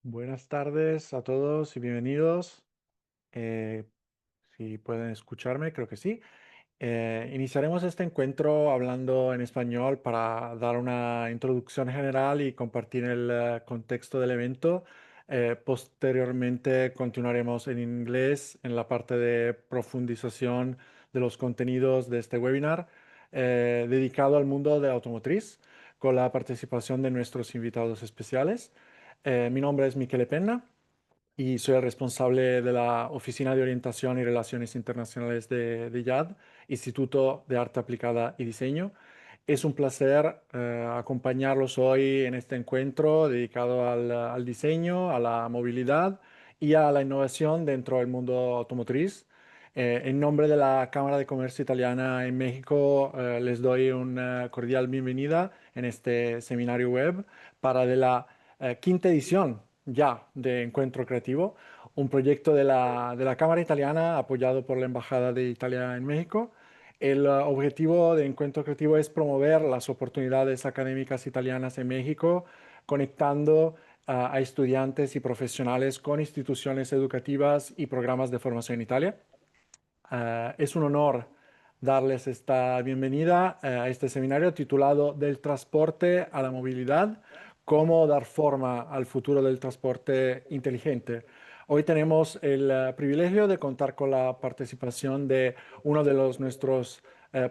Buenas tardes a todos y bienvenidos. Eh, si pueden escucharme, creo que sí. Iniciaremos este encuentro hablando en español para dar una introducción general y compartir el contexto del evento. Posteriormente continuaremos en inglés en la parte de profundización de los contenidos de este webinar dedicado al mundo de automotriz con la participación de nuestros invitados especiales. Mi nombre es Michele Penna y soy el responsable de la Oficina de Orientación y Relaciones Internacionales de IAAD, Instituto de Arte Aplicada y Diseño. Es un placer acompañarlos hoy en este encuentro dedicado al diseño, a la movilidad y a la innovación dentro del mundo automotriz. En nombre de la Cámara de Comercio Italiana en México, les doy una cordial bienvenida en este seminario web para de la quinta edición ya de Encuentro Creativo, un proyecto de la Cámara Italiana apoyado por la Embajada de Italia en México. El objetivo de Encuentro Creativo es promover las oportunidades académicas italianas en México, conectando a estudiantes y profesionales con instituciones educativas y programas de formación en Italia. Es un honor darles esta bienvenida a este seminario titulado Del transporte a la movilidad, cómo dar forma al futuro del transporte inteligente. Hoy tenemos el privilegio de contar con la participación de uno de nuestros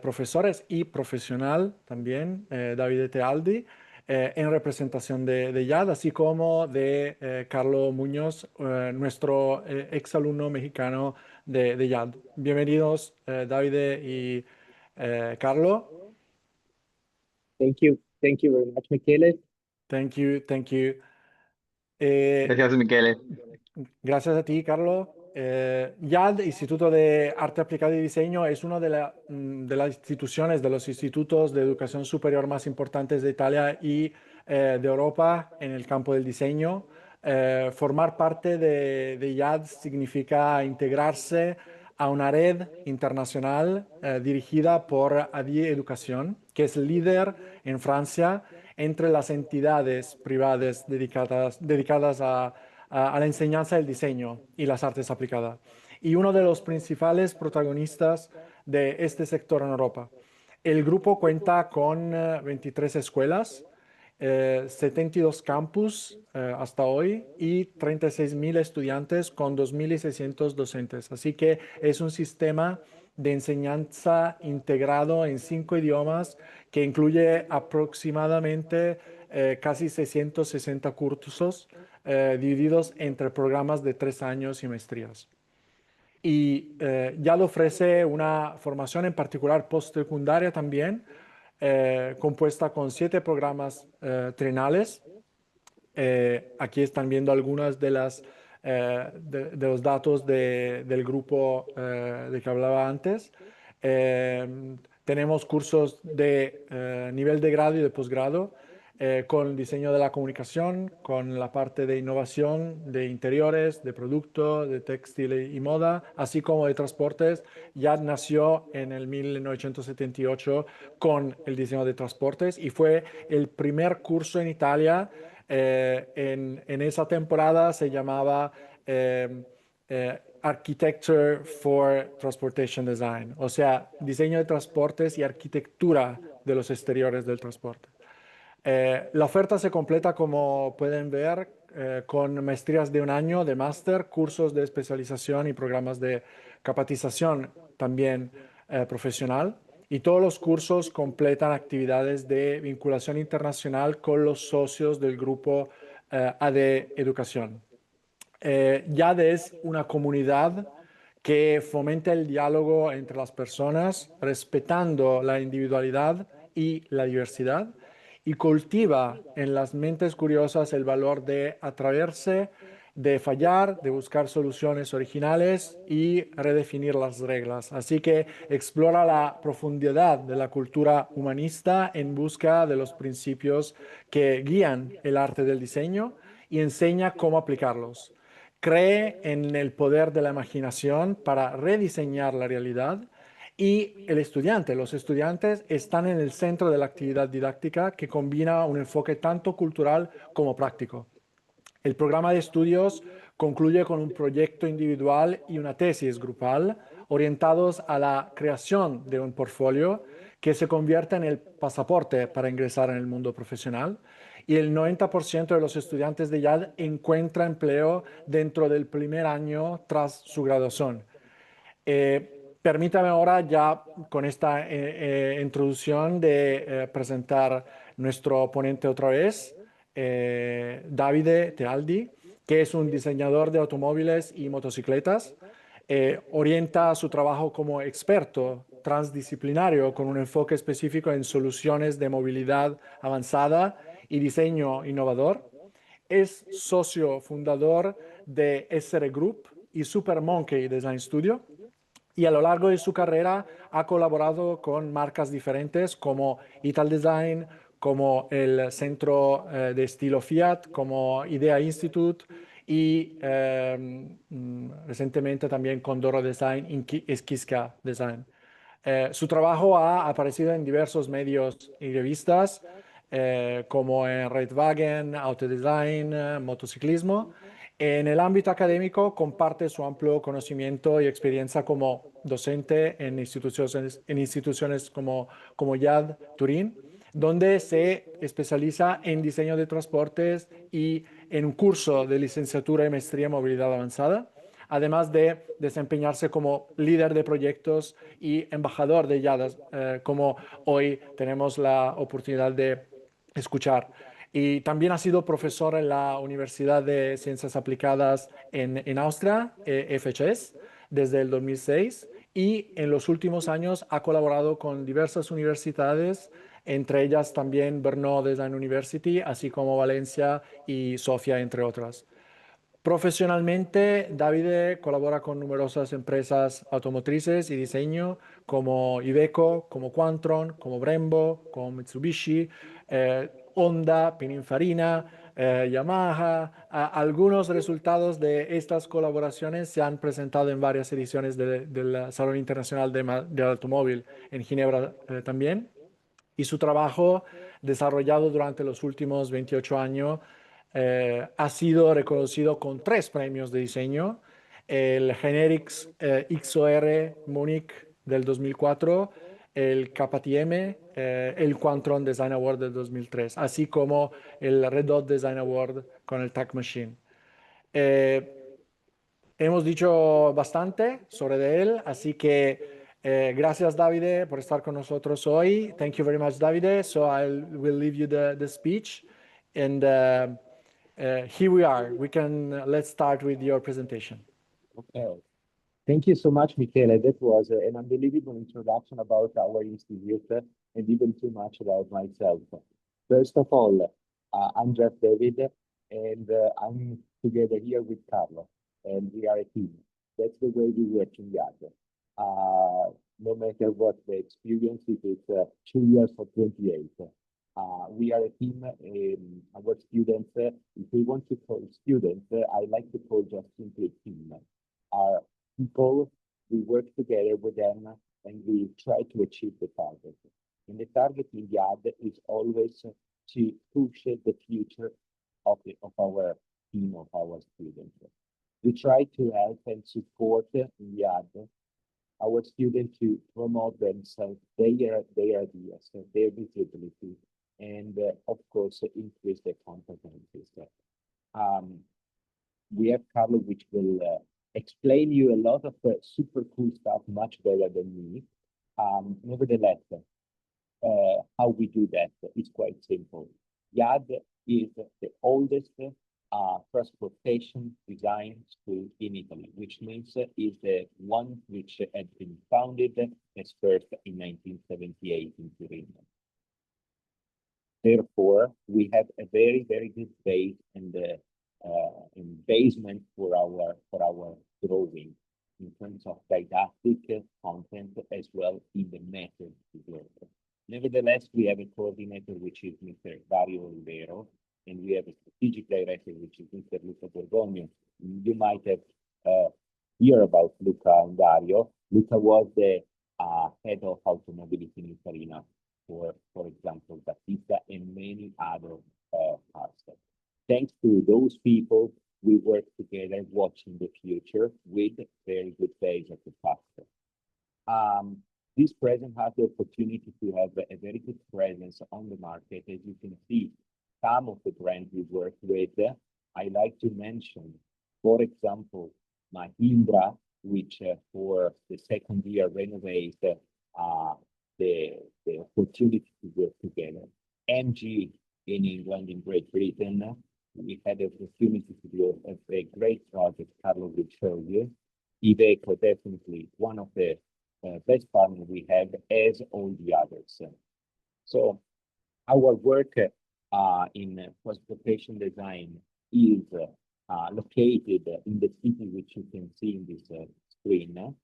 profesores y profesional también, Davide Tealdi, en representación de IAD, así como de Carlos Muñoz, nuestro exalumno mexicano de IAD. Bienvenidos, Davide y Carlo. Thank you very much, Michele. Thank you, thank you. Eh, Gracias, Michele. Gracias a ti, Carlos. IAD, Instituto de Arte Aplicado y Diseño, es una de las instituciones, de los institutos de educación superior más importantes de Italia y de Europa en el campo del diseño. Formar parte de IAD significa integrarse a una red internacional dirigida por ADI Educación, que es líder en Francia entre las entidades privadas dedicadas a la enseñanza del diseño y las artes aplicadas, y uno de los principales protagonistas de este sector en Europa. El grupo cuenta con 23 escuelas, 72 campus hasta hoy y 36.000 estudiantes con 2.600 docentes. Así que es un sistema de enseñanza integrado en 5 idiomas que incluye aproximadamente casi 660 cursos divididos entre programas de 3 años y maestrías. Y ya le ofrece una formación en particular postsecundaria también, compuesta con 7 programas trienales. Aquí están viendo algunas de los datos del grupo de que hablaba antes. Tenemos cursos de nivel de grado y de posgrado con diseño de la comunicación, con la parte de innovación, de interiores, de producto, de textil y moda, así como de transportes. Ya nació en el 1978 con el diseño de transportes y fue el primer curso en Italia. En esa temporada se llamaba Architecture for Transportation Design, o sea, diseño de transportes y arquitectura de los exteriores del transporte. La oferta se completa, como pueden ver, con maestrías de un año de máster, cursos de especialización y programas de capacitación también profesional. Y todos los cursos completan actividades de vinculación internacional con los socios del grupo AD Educación. YAD es una comunidad que fomenta el diálogo entre las personas, respetando la individualidad y la diversidad, y cultiva en las mentes curiosas el valor de atreverse, de fallar, de buscar soluciones originales y redefinir las reglas. Así que explora la profundidad de la cultura humanista en busca de los principios que guían el arte del diseño y enseña cómo aplicarlos. Cree en el poder de la imaginación para rediseñar la realidad y los estudiantes están en el centro de la actividad didáctica que combina un enfoque tanto cultural como práctico. El programa de estudios concluye con un proyecto individual y una tesis grupal orientados a la creación de un portfolio que se convierte en el pasaporte para ingresar en el mundo profesional. Y el 90% de los estudiantes de IAAD encuentra empleo dentro del primer año tras su graduación. Permítame ahora ya con esta introducción de presentar nuestro ponente otra vez, Davide Tealdi, que es un diseñador de automóviles y motocicletas. Orienta su trabajo como experto transdisciplinario con un enfoque específico en soluciones de movilidad avanzada y diseño innovador. Es socio fundador de SR Group y Super Monkey Design Studio y a lo largo de su carrera ha colaborado con marcas diferentes como Ital Design, como el Centro de Estilo Fiat, como Idea Institute y recientemente también con Doro Design y Esquisca Design. Su trabajo ha aparecido en diversos medios y revistas, como en Volkswagen, Autodesign, motociclismo. En el ámbito académico comparte su amplio conocimiento y experiencia como docente en instituciones como IAD Turín, donde se especializa en diseño de transportes y en un curso de licenciatura y maestría en movilidad avanzada, además de desempeñarse como líder de proyectos y embajador de IADAS, como hoy tenemos la oportunidad de escuchar. Y también ha sido profesor en la Universidad de Ciencias Aplicadas en Austria, FHS, desde el 2006, y en los últimos años ha colaborado con diversas universidades, entre ellas también Brno Design University, así como Valencia y Sofía, entre otras. Profesionalmente, Davide colabora con numerosas empresas automotrices y diseño como Iveco, como Quantron, como Brembo, como Mitsubishi, Honda, Pininfarina, Yamaha. Algunos resultados de estas colaboraciones se han presentado en varias ediciones del Salón Internacional del Automóvil en Ginebra también. Y su trabajo desarrollado durante los últimos 28 años ha sido reconocido con 3 premios de diseño: el Generics XOR Munich del 2004, el KPTM, el Quantron Design Award del 2003, así como el Red Dot Design Award con el Tech Machine. Eh, Hemos dicho bastante sobre de él, así que gracias, Davide, por estar con nosotros hoy. Thank you very much, Davide. So I will leave you the speech, and here we are. Let's start with your presentation. Okay. Thank you so much, Michele. That was an unbelievable introduction about our institute and even too much about myself. First of all, I'm just David, and I'm together here with Carlo, and we are a team. That's the way we work in YAD. No matter what the experience, if it's 2 years or 28. We are a team, our students, if we want to call students, I like to call just simply a team. Are people, we work together with them and we try to achieve the target. And the target in YAD is always to push the future of our team, of our students. We try to help and support in YAD our students to promote themselves, their ideas, their visibility, and of course, increase their competencies. We have Carlo, which will explain you a lot of super cool stuff, much better than me. Nevertheless, how we do that is quite simple. YAD is the oldest transportation design school in Italy, which means is the one which had been founded as first in 1978 in Turin. Therefore, we have a very, very good base and basement for our drawing in terms of didactic content as well in the method to work. Nevertheless, we have a coordinator, which is Mr. Dario Olivero, and we have a strategic director, which is Mr. Luca Borgogno. You might have heard about Luca and Dario. Luca was the head of automobility in Farina for example, Battista and many other parts. Thanks to those people, we work together watching the future with very good days of the past. This present has the opportunity to have a very good presence on the market. As you can see, some of the brands we work with, I like to mention, for example, Mahindra, which for the second year renovate the opportunity to work together. MG in England, in Great Britain, we had the opportunity to do a great project, Carlo will show you. Iveco, definitely one of the best partners we have, as all the others. So our work in transportation design is located in the city which you can see in this screen.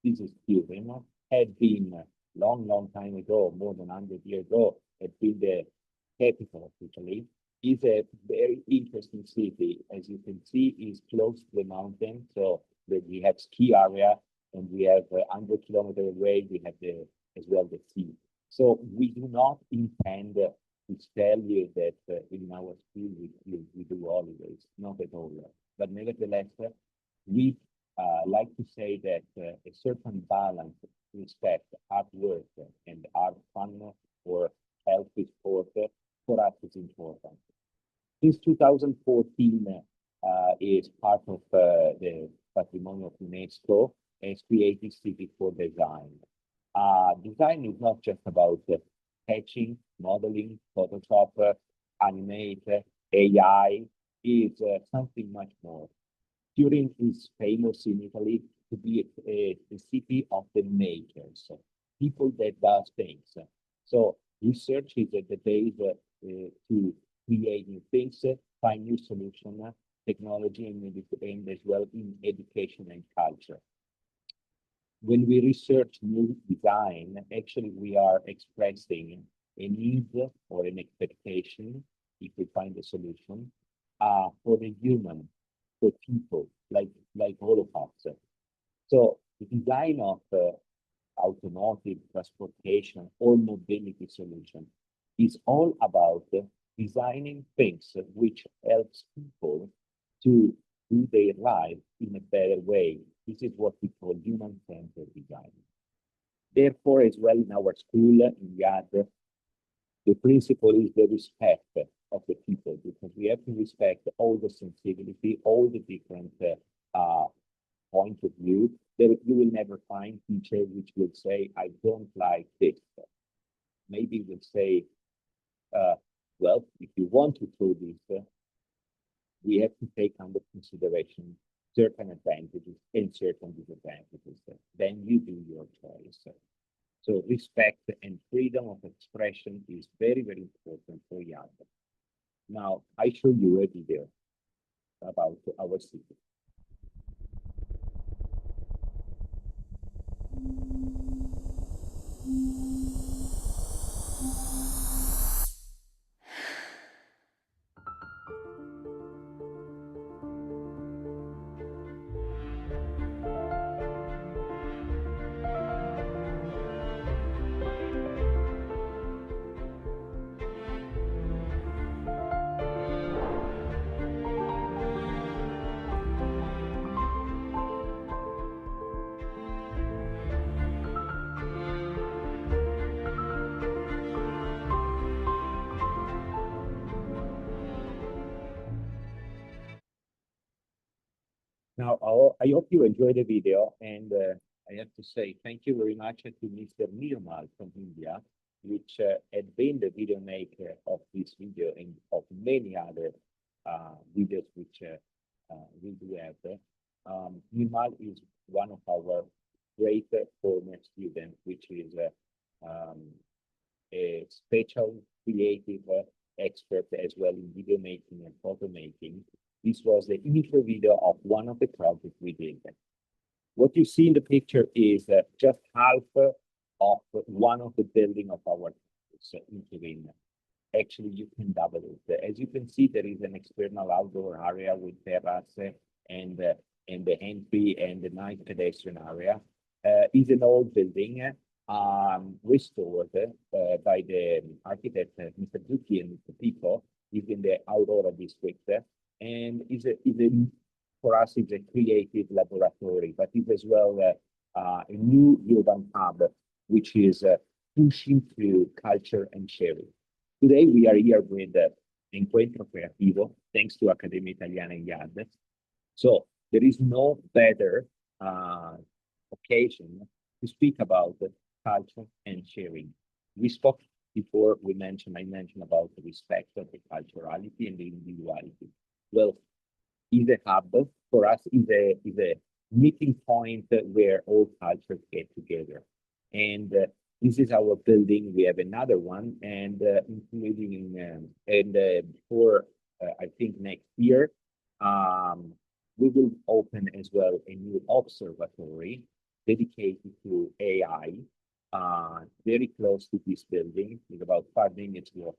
This is Turin, had been long time ago, more than 100 years ago, had been the capital of Italy. Is a very interesting city. As you can see, is close to the mountain, so that we have ski area, and we have 100 kilometers away, we have as well the sea. So we do not intend to tell you that in our school we do holidays, not at all. But nevertheless, we like to say that a certain balance, respect, hard work, and hard fun or healthy sport for us is important. Since 2014 is part of the Patrimonio of UNESCO as Creative City for Design. Design is not just about sketching, modeling, Photoshop, animate, AI, is something much more. Turin is famous in Italy to be a city of the makers, people that does things. So research is at the base to create new things, find new solutions, technology, and as well in education and culture. When we research new design, actually we are expressing a need or an expectation, if we find a solution, for the human, for people, like all of us. So the design of automotive, transportation, or mobility solution is all about designing things which helps people to do their life in a better way. This is what we call human-centered design. Therefore, as well in our school, in IAAD, the principle is the respect of the people, because we have to respect all the sensibility, all the different points of view. There, you will never find teacher which will say, I don't like this. Maybe will say, well, if you want to do this, we have to take under consideration certain advantages and certain disadvantages. Then you do your choice. So respect and freedom of expression is very, very important for young. Now, I show you a video about our city. Now, I hope you enjoyed the video, and I have to say thank you very much to Mr. Nirmal from India, which had been the video maker of this video and of many other videos which we do have. Nirmal is one of our great former students, which is a special creative expert as well in video making and photo making. This was the intro video of one of the projects we did. What you see in the picture is just half of one of the building of our campus in Turin. Actually, you can double it. As you can see, there is an external outdoor area with terrace and the entry and the night pedestrian area. Is an old building restored by the architect, Mr. Zucchi and Mr. Pico, is in the Aurora district, and for us, it's a creative laboratory, but it's as well a new urban hub, which is pushing through culture and sharing. Today, we are here with Encuentro Creativo, thanks to Accademia Italiana IAAD. So there is no better occasion to speak about culture and sharing. We spoke before, I mentioned about the respect of the culturality and the individuality. Well, is a hub for us, is a meeting point where all cultures get together. And this is our building. We have another one, and including for I think next year, we will open as well a new observatory dedicated to AI, very close to this building, with about 5 minutes walk,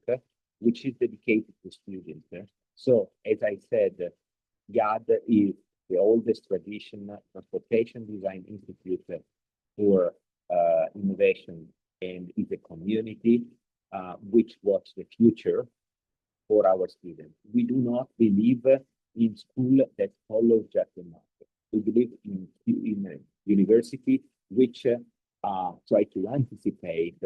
which is dedicated to students. So, as I said, IAAD is the oldest transportation design institute for innovation, and is a community which wants the future for our students. We do not believe in school that follows just the market. We believe in a university which try to anticipate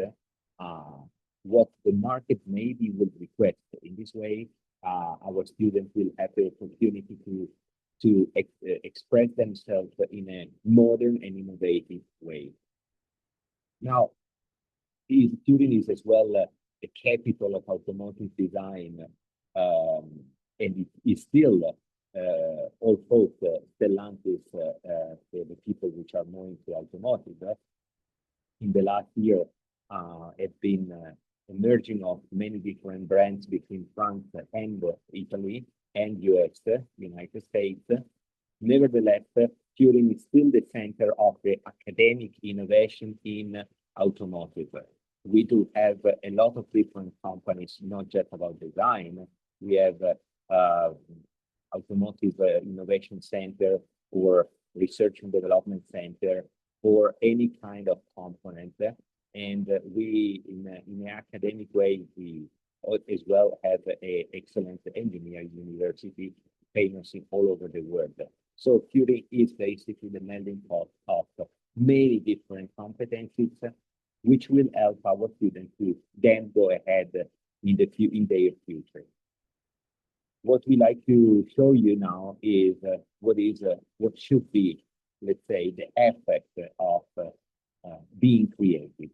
what the market maybe will request. In this way, our students will have the opportunity to express themselves in a modern and innovative way. Now, Turin is as well the capital of automotive design, and it is still, although Stellantis, the people which are more into automotive, in the last year have been emerging of many different brands between France and Italy and US, United States. Nevertheless, Turin is still the center of the academic innovation in automotive. We do have a lot of different companies, not just about design. We have automotive innovation center or research and development center for any kind of component. And we, in an academic way, we as well have an excellent engineering university, famous in all over the world. So Turin is basically the melding pot of many different competencies, which will help our students to then go ahead in their future. What we like to show you now is what should be, let's say, the effect of being creative.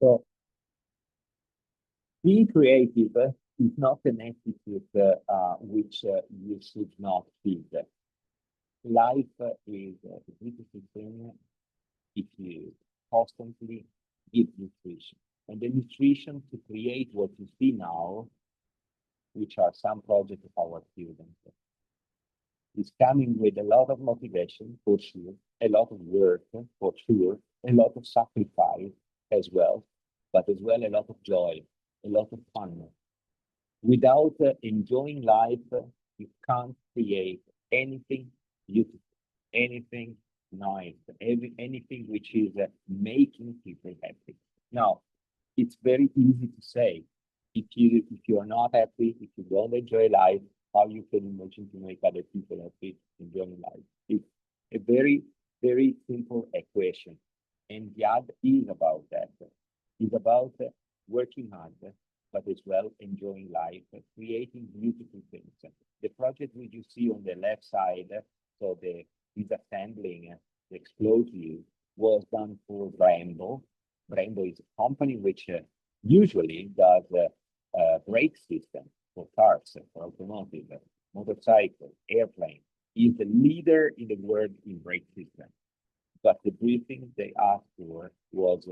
So being creative is not an attitude which you should not feed. Life is a beautiful thing if you constantly give nutrition. And the nutrition to create what you see now, which are some projects of our students, is coming with a lot of motivation, for sure, a lot of work, for sure, a lot of sacrifice as well, but as well a lot of joy, a lot of fun. Without enjoying life, you can't create anything beautiful, anything nice, anything which is making people happy. Now, it's very easy to say, if you are not happy, if you don't enjoy life, how you can imagine to make other people happy, enjoying life? It's a very, very simple equation. And IAAD is about that. It's about working hard, but as well enjoying life, creating beautiful things. The project which you see on the left side, so the disassembling the explosive, was done for Brembo. Brembo is a company which usually does brake system for cars, for automotive, motorcycle, airplane. Is the leader in the world in brake system. but the briefing they asked for was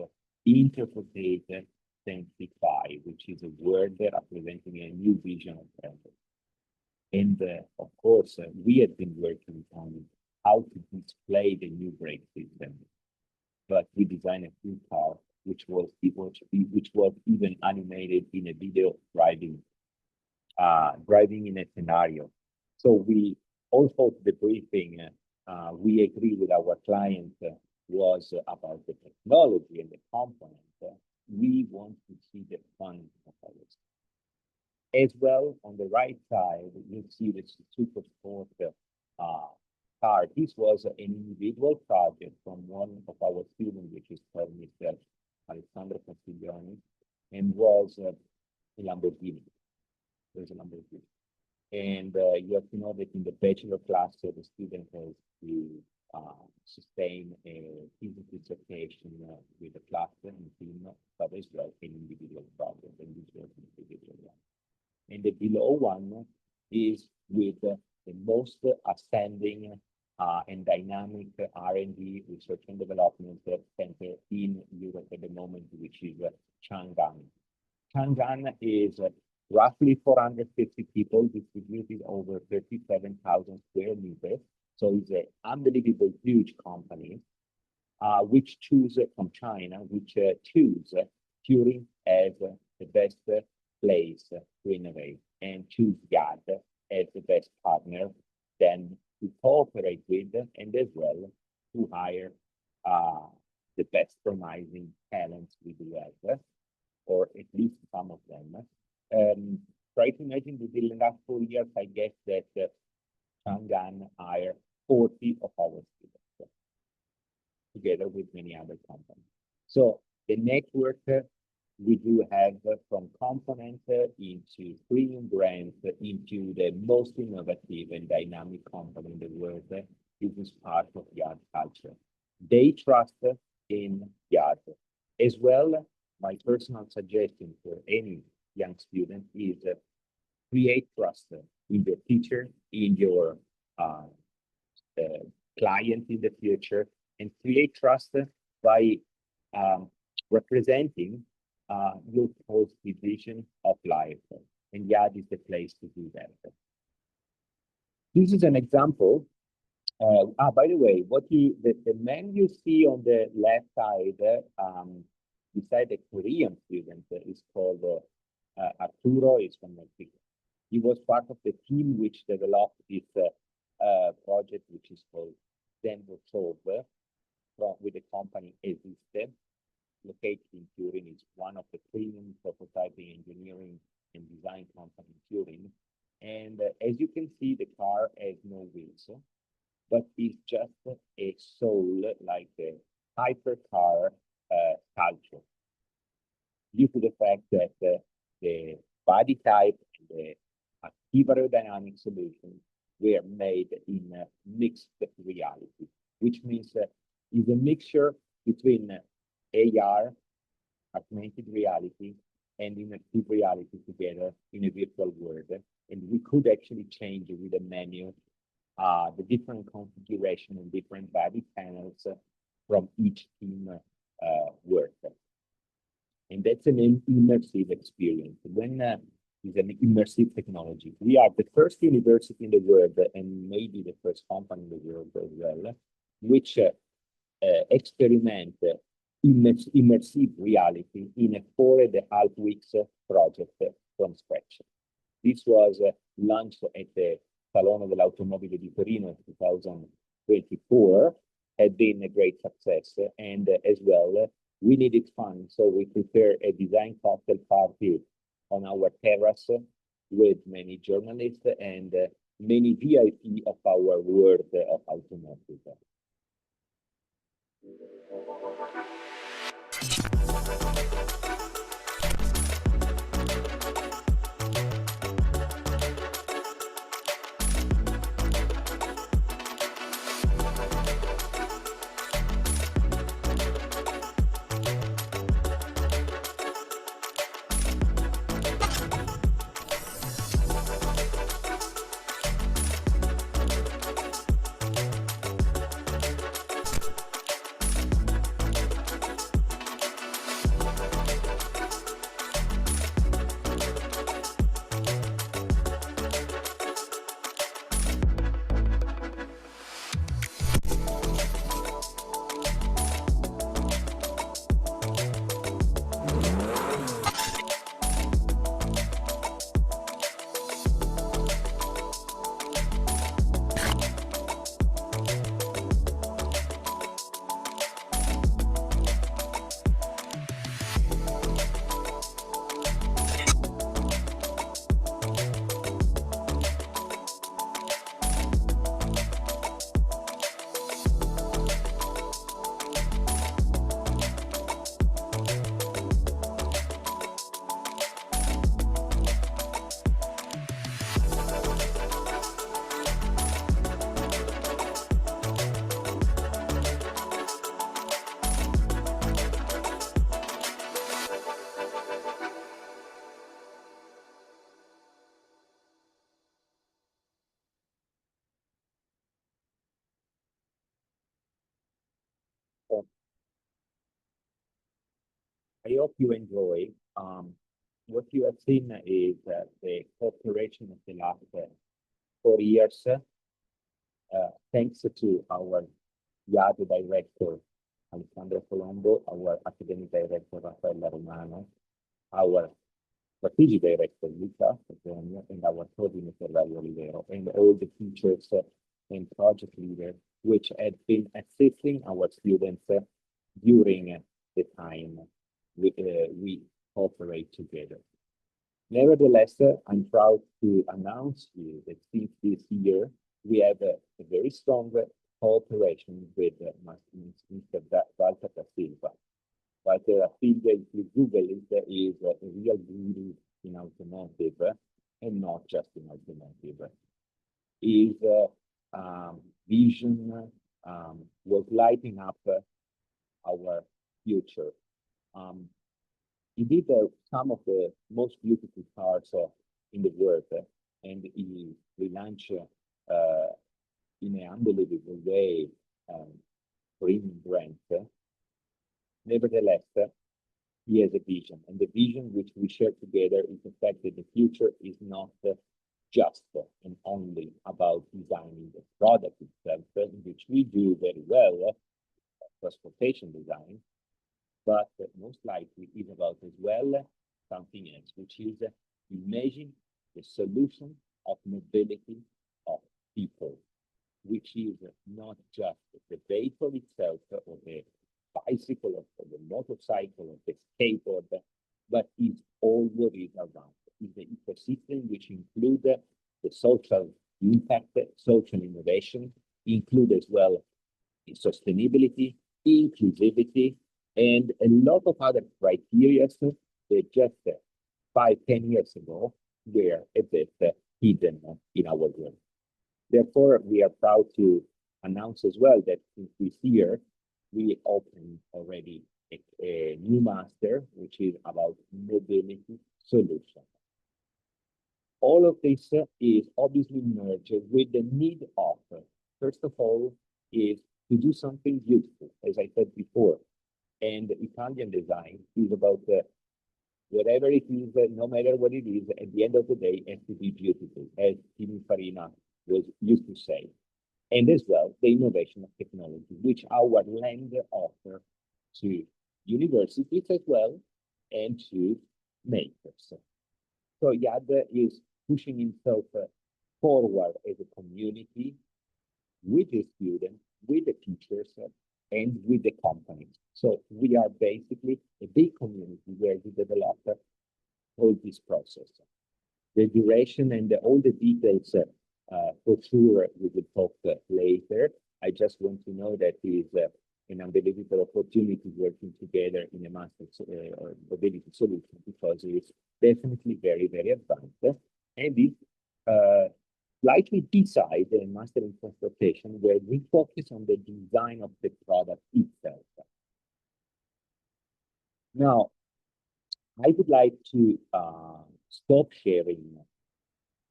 interpretate, sanctify, which is a word representing a new vision of travel. And of course, we had been working on how to display the new brake system, but we designed a full car which was even animated in a video driving in a scenario. So we also the briefing we agree with our client was about the technology and the component. We want to see the fun of ours. As well, on the right side, you see the super sport car. This was an individual project from one of our students, which is called Mr. Alessandro Castiglioni, and was a Lamborghini. There's a Lamborghini. And you have to know that in the bachelor class, the student has to sustain a physical dissertation with a class and team, but as well an individual project, and this was an individual one. And the below one is with the most outstanding and dynamic R&D, research and development center in Europe at the moment, which is Chang'an. Chang'an is roughly 450 people distributed over 37,000 square meters. So it's an unbelievable huge company, which choose from China, which choose Turin as the best place to innovate and choose IAAD as the best partner, then to cooperate with and as well to hire the best promising talents we do have, or at least some of them. Try to imagine that in the last 4 years, I guess that Chang'an hired 40 of our students together with many other companies. So the network we do have from component into premium brands into the most innovative and dynamic company in the world. This is part of IAAD culture. They trust in IAAD. As well, my personal suggestion for any young student is create trust in the teacher, in your client in the future, and create trust by representing your positive vision of life. And IAAD is the place to do that. This is an example. By the way, the man you see on the left side, beside the Korean student, is called Arturo, is from Mexico. He was part of the team which developed this project, which is called Solve, with the company Este, located in Turin. Is one of the premium prototyping engineering and design company in Turin. And as you can see, the car has no wheels, but it's just a soul, like a hypercar sculpture, due to the fact that the body type and the active aerodynamic solutions were made in mixed reality, which means it's a mixture between AR, augmented reality, and immersive reality together in a virtual world. And we could actually change with a menu the different configuration and different body panels from each team work. And that's an immersive experience. When is an immersive technology. We are the first university in the world, and maybe the first company in the world as well, which experiment immersive reality in a 4.5 weeks project from scratch. This was launched at the Salone dell'Automobile di Torino in 2024, had been a great success, and as well, we needed fun, so we prepared a design cocktail party on our terrace with many journalists and many VIP of our world of automotive. hope you enjoy. What you have seen is the cooperation of the last 4 years, thanks to our IAAD director, Alessandro Colombo, our academic director, Raffaella Romano, our strategic director, Luca, and our coordinator, Dario Olivero, and all the teachers and project leaders, which had been assisting our students during the time we cooperate together. Nevertheless, I'm proud to announce to you that since this year, we have a very strong cooperation with Mr. Walter da Silva. Walter da Silva, if you Google it, is a real guru in automotive, and not just in automotive. His vision was lighting up our future. He did some of the most beautiful cars in the world, and he relaunched in an unbelievable way premium brands. Nevertheless, he has a vision, and the vision which we share together is the fact that the future is not just and only about designing the product itself, which we do very well, transportation design, but most likely is about as well something else, which is imagine the solution of mobility of people, which is not just the vehicle itself or the bicycle or the motorcycle or the skateboard, but is all what is around. Is the ecosystem which includes the social impact, social innovation, include as well sustainability, inclusivity, and a lot of other criteria that just 5-10 years ago were a bit hidden in our world. Therefore, we are proud to announce as well that since this year, we opened already a new master, which is about mobility solution. All of this is obviously merged with the need of, first of all, is to do something beautiful, as I said before. And Italian design is about whatever it is, no matter what it is, at the end of the day, it has to be beautiful, as Pininfarina was used to say. And as well, the innovation of technology, which our land offers to universities as well and to makers. So IAAD is pushing himself forward as a community with the students, with the teachers, and with the companies. So we are basically a big community where we develop all this process. The duration and all the details, for sure, we will talk later. I just want to know that it is an unbelievable opportunity working together in a master's mobility solution, because it's definitely very, very advanced. And it's slightly beside the master in transportation, where we focus on the design of the product itself. Now, I would like to stop sharing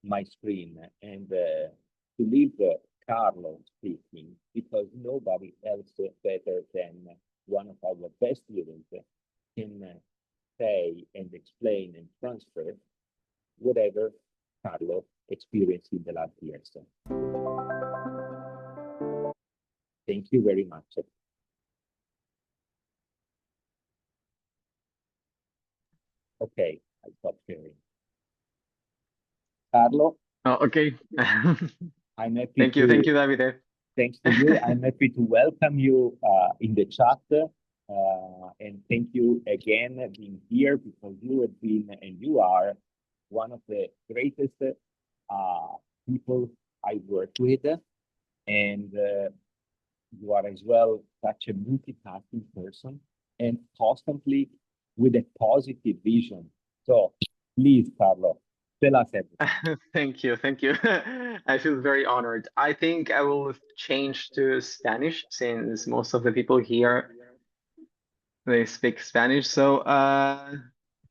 my screen and to leave Carlo speaking, because nobody else better than one of our best students can say and explain and transfer whatever Carlo experienced in the last years. Thank you very much. Okay, I stopped sharing. Carlo, Oh, okay. I'm happy Thank you, Davide. Thanks to you. I'm happy to welcome you in the chat. And thank you again being here, because you have been and you are one of the greatest people I work with. And you are as well such a multitasking person and constantly with a positive vision. So please, Carlo, tell us everything. Thank you. I feel very honored. I think I will change to Spanish, since most of the people here, they speak Spanish. So,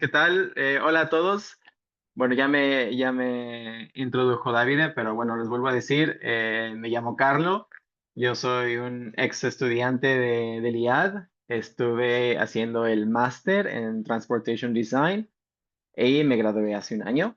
¿qué tal? Hola a todos. Bueno, ya me introdujo Davide, pero bueno, les vuelvo a decir, me llamo Carlo, yo soy un ex estudiante del IAAD, estuve haciendo el máster en Transportation Design y me gradué hace un año.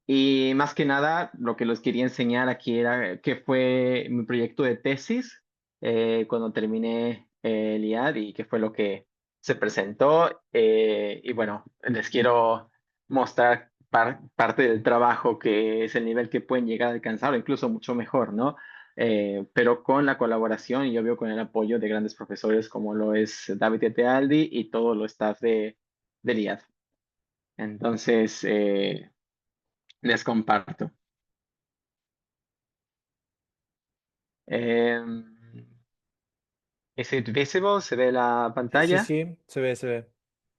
Y más que nada, lo que les quería enseñar aquí era qué fue mi proyecto de tesis cuando terminé el IAD y qué fue lo que se presentó. Y bueno, les quiero mostrar parte del trabajo, que es el nivel que pueden llegar a alcanzar, o incluso mucho mejor, ¿no? Pero con la colaboración y obvio con el apoyo de grandes profesores como lo es Davide Tealdi y todo lo staff del IAD. Entonces, les comparto. Em, ¿Is it visible? ¿Se ve la Sí, sí, pantalla? sí, se ve, se ve.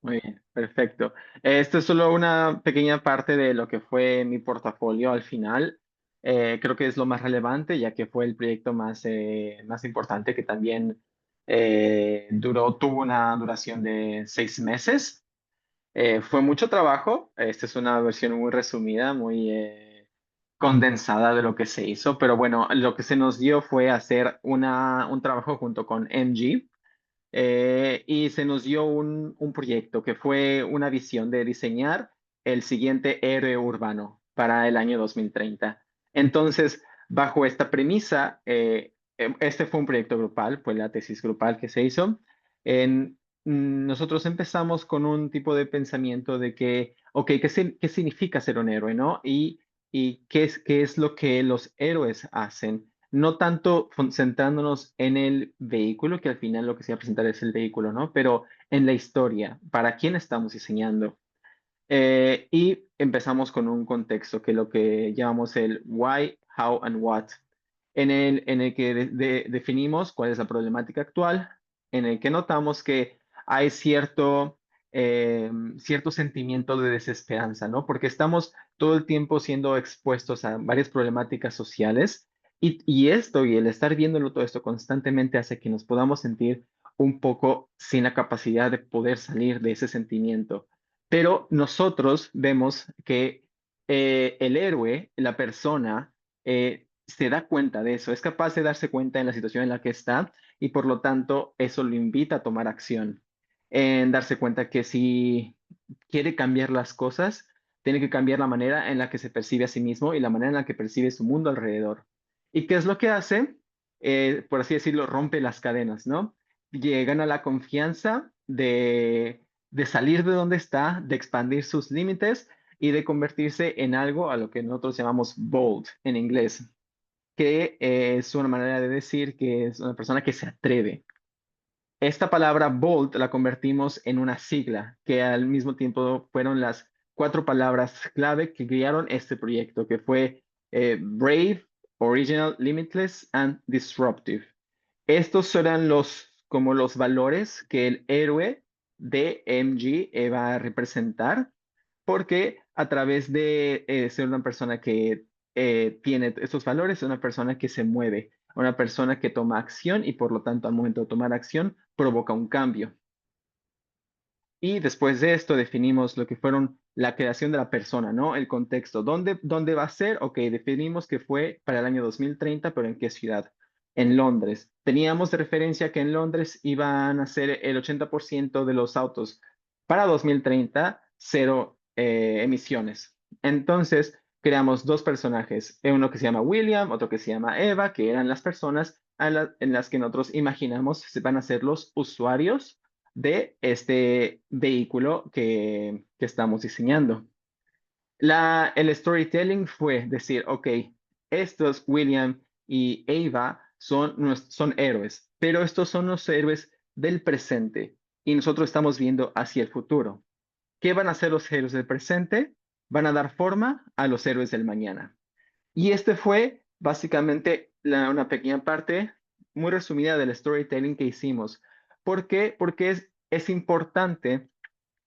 Muy bien, perfecto. Esto es solo una pequeña parte de lo que fue mi portafolio al final. Creo que es lo más relevante, ya que fue el proyecto más importante que también tuvo una duración de 6 meses. Fue mucho trabajo. Esta es una versión muy resumida, muy condensada de lo que se hizo, pero bueno, lo que se nos dio fue hacer un trabajo junto con MG. Y se nos dio un proyecto que fue una visión de diseñar el siguiente héroe urbano para el año 2030. Entonces, bajo esta premisa, este fue un proyecto grupal, fue la tesis grupal que se hizo. Nosotros empezamos con un tipo de pensamiento de que, ok, ¿qué significa ser un héroe, no? Y qué es lo que los héroes hacen, no tanto centrándonos en el vehículo, que al final lo que se va a presentar es el vehículo, ¿no? Pero en la historia, ¿para quién estamos diseñando? Y empezamos con un contexto que es lo que llamamos el why, how and what, en el que definimos cuál es la problemática actual, en el que notamos que hay cierto sentimiento de desesperanza, ¿no? Porque estamos todo el tiempo siendo expuestos a varias problemáticas sociales y esto y el estar viéndolo todo esto constantemente hace que nos podamos sentir un poco sin la capacidad de poder salir de ese sentimiento. Pero nosotros vemos que el héroe, la persona, se da cuenta de eso, es capaz de darse cuenta en la situación en la que está y por lo tanto eso lo invita a tomar acción, en darse cuenta que si quiere cambiar las cosas, tiene que cambiar la manera en la que se percibe a sí mismo y la manera en la que percibe su mundo alrededor. ¿Y qué es lo que hace? Por así decirlo, rompe las cadenas, ¿no? Llegan a la confianza de salir de donde está, de expandir sus límites y de convertirse en algo a lo que nosotros llamamos bold en inglés, que es una manera de decir que es una persona que se atreve. Esta palabra bold la convertimos en una sigla, que al mismo tiempo fueron las 4 palabras clave que guiaron este proyecto, que fue brave, original, limitless and disruptive. Estos eran como los valores que el héroe de MG va a representar, porque a través de ser una persona que tiene estos valores, es una persona que se mueve, una persona que toma acción y por lo tanto al momento de tomar acción provoca un cambio. Y después de esto definimos lo que fueron la creación de la persona, ¿no? El contexto. ¿Dónde va a ser? Ok, definimos que fue para el año 2030, pero ¿en qué ciudad? En Londres. Teníamos de referencia que en Londres iban a ser el 80% de los autos para 2030, cero emisiones. Entonces, creamos 2 personajes, uno que se llama William, otro que se llama Eva, que eran las personas en las que nosotros imaginamos se van a ser los usuarios de este vehículo que estamos diseñando. El storytelling fue decir, ok, estos William y Ava son héroes, pero estos son los héroes del presente y nosotros estamos viendo hacia el futuro. ¿Qué van a hacer los héroes del presente? Van a dar forma a los héroes del mañana. Y este fue básicamente una pequeña parte muy resumida del storytelling que hicimos. ¿Por qué? Porque es importante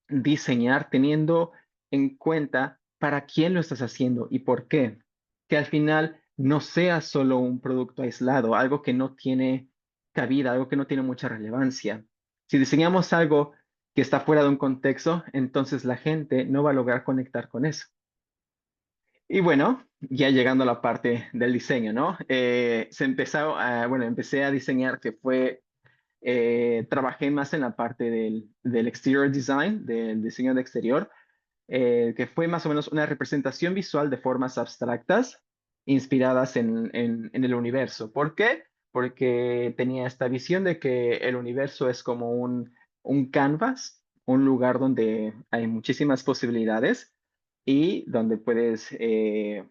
diseñar teniendo en cuenta para quién lo estás haciendo y por qué. Que al final no sea solo un producto aislado, algo que no tiene cabida, algo que no tiene mucha relevancia. Si diseñamos algo que está fuera de un contexto, entonces la gente no va a lograr conectar con eso. Y bueno, ya llegando a la parte del diseño, ¿no? Bueno, empecé a diseñar que fue trabajé más en la parte del exterior design, del diseño de exterior, que fue más o menos una representación visual de formas abstractas inspiradas en el universo. ¿Por qué? Porque tenía esta visión de que el universo es como un canvas, un lugar donde hay muchísimas posibilidades y donde puedes,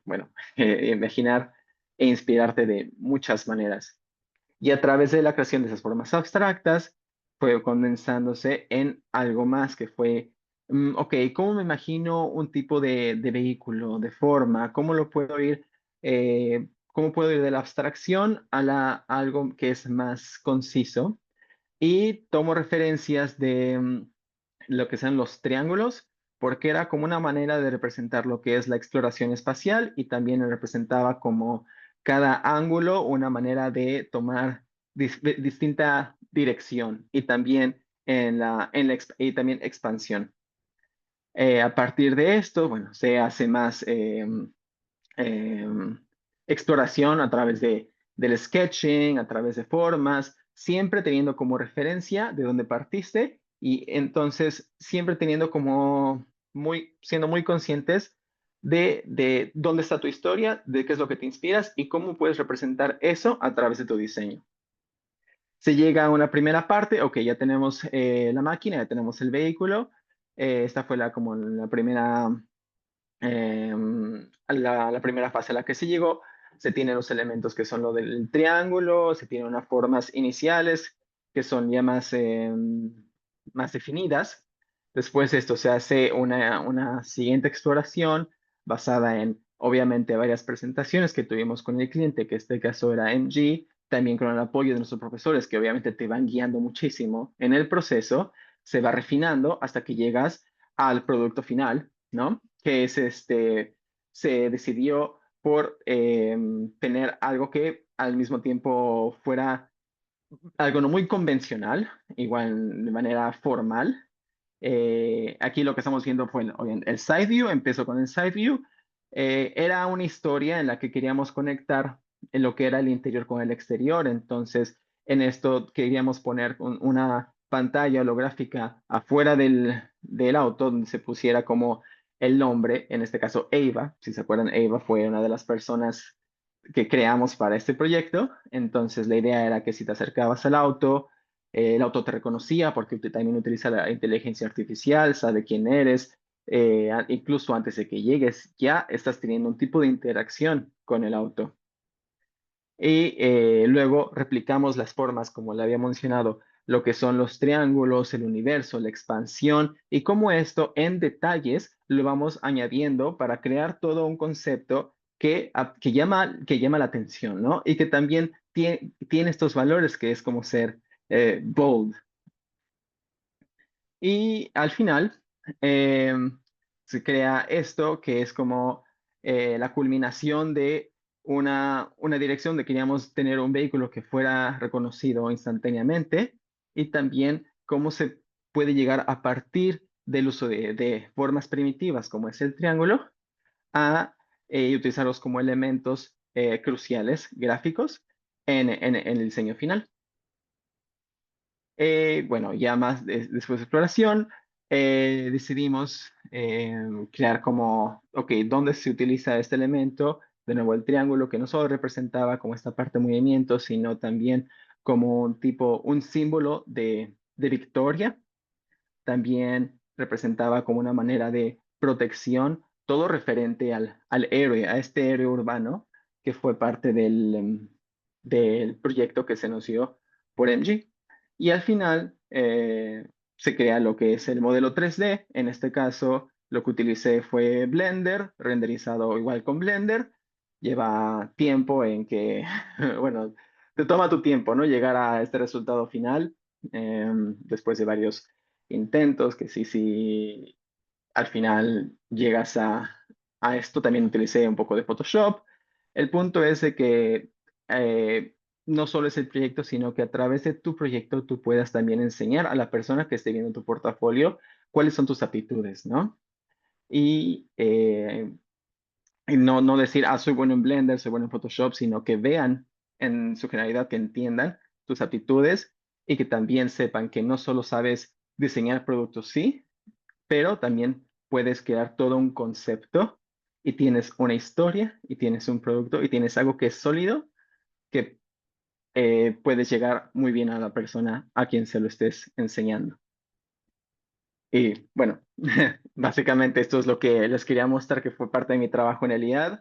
bueno, imaginar e inspirarte de muchas maneras. Y a través de la creación de esas formas abstractas, fue condensándose en algo más que fue, ok, ¿cómo me imagino un tipo de vehículo, de forma? ¿Cómo lo puedo ir, cómo puedo ir de la abstracción a algo que es más conciso? Y tomo referencias de lo que sean los triángulos, porque era como una manera de representar lo que es la exploración espacial y también representaba como cada ángulo una manera de tomar distinta dirección y también y también expansión. A partir de esto, bueno, se hace más eh, exploración a través del sketching, a través de formas, siempre teniendo como referencia de dónde partiste y entonces siempre teniendo como siendo muy conscientes de dónde está tu historia, de qué es lo que te inspiras y cómo puedes representar eso a través de tu diseño. Se llega a una primera parte, ok, ya tenemos la máquina, ya tenemos el vehículo. Esta fue como la primera la primera fase a la que se llegó. Se tienen los elementos que son lo del triángulo, se tienen unas formas iniciales que son ya más definidas. Después de esto se hace una siguiente exploración basada en, obviamente, varias presentaciones que tuvimos con el cliente, que en este caso era MG, también con el apoyo de nuestros profesores, que obviamente te van guiando muchísimo en el proceso, se va refinando hasta que llegas al producto final, ¿no? Que es se decidió por tener algo que al mismo tiempo fuera algo no muy convencional, igual de manera formal. Aquí lo que estamos viendo fue el side view, empezó con el side view. Era una historia en la que queríamos conectar en lo que era el interior con el exterior, entonces en esto queríamos poner una pantalla holográfica afuera del auto donde se pusiera como el nombre, en este caso Eva, si se acuerdan, Eva fue una de las personas que creamos para este proyecto. Entonces, la idea era que si te acercabas al auto, el auto te reconocía porque también utiliza la inteligencia artificial, sabe quién eres, incluso antes de que llegues, ya estás teniendo un tipo de interacción con el auto. Y luego replicamos las formas, como le había mencionado, lo que son los triángulos, el universo, la expansión, y cómo esto en detalles lo vamos añadiendo para crear todo un concepto que llama la atención, ¿no? Y que también tiene estos valores que es como ser bold. Y al final eh, se crea esto que es como la culminación de una dirección de queríamos tener un vehículo que fuera reconocido instantáneamente y también cómo se puede llegar a partir del uso de formas primitivas como es el triángulo a utilizarlos como elementos cruciales gráficos en el diseño final. Bueno, ya más después de exploración, decidimos crear como, ok, ¿dónde se utiliza este elemento? De nuevo, el triángulo que no solo representaba como esta parte de movimiento, sino también como un tipo, un símbolo de victoria. También representaba como una manera de protección, todo referente al héroe, a este héroe urbano que fue parte del proyecto que se nos dio por MG. Y al final se crea lo que es el modelo 3D. En este caso, lo que utilicé fue Blender, renderizado igual con Blender. Lleva tiempo en que, bueno, te toma tu tiempo, ¿no? Llegar a este resultado final después de varios intentos, que sí, al final llegas a esto. También utilicé un poco de Photoshop. El punto es de que no solo es el proyecto, sino que a través de tu proyecto tú puedas también enseñar a la persona que esté viendo tu portafolio cuáles son tus aptitudes, ¿no? Y no decir, soy bueno en Blender, soy bueno en Photoshop, sino que vean en su generalidad, que entiendan tus aptitudes y que también sepan que no solo sabes diseñar productos, sí, pero también puedes crear todo un concepto y tienes una historia y tienes un producto y tienes algo que es sólido que puedes llegar muy bien a la persona a quien se lo estés enseñando. Y bueno, básicamente esto es lo que les quería mostrar, que fue parte de mi trabajo en el IAD,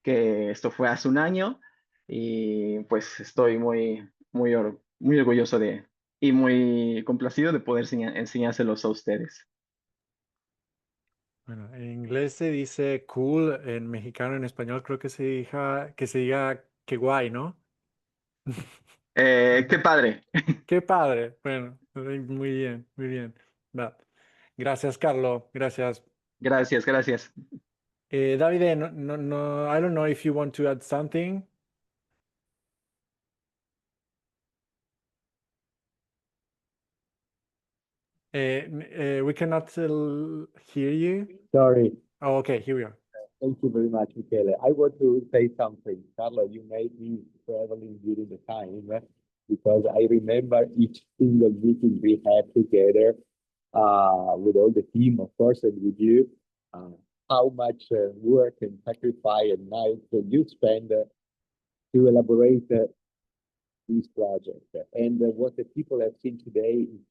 que esto fue hace un año y pues estoy muy orgulloso y muy complacido de poder enseñárselos a ustedes. Bueno, en inglés se dice cool, en mexicano, en español creo que se diga qué guay, ¿no? Qué padre. Qué padre. Bueno, muy bien, muy bien. Va. Gracias, Carlos. Gracias. Gracias, gracias. Davide, no, I don't know if you want to add something. We cannot hear you. Sorry. Oh, okay, here we are. Thank you very much, Michele. I want to say something. Carlo, you made me traveling during the time because I remember each single meeting we had together with all the team, of course, and with you, how much work and sacrifice and nights you spend to elaborate this project. And what the people have seen today is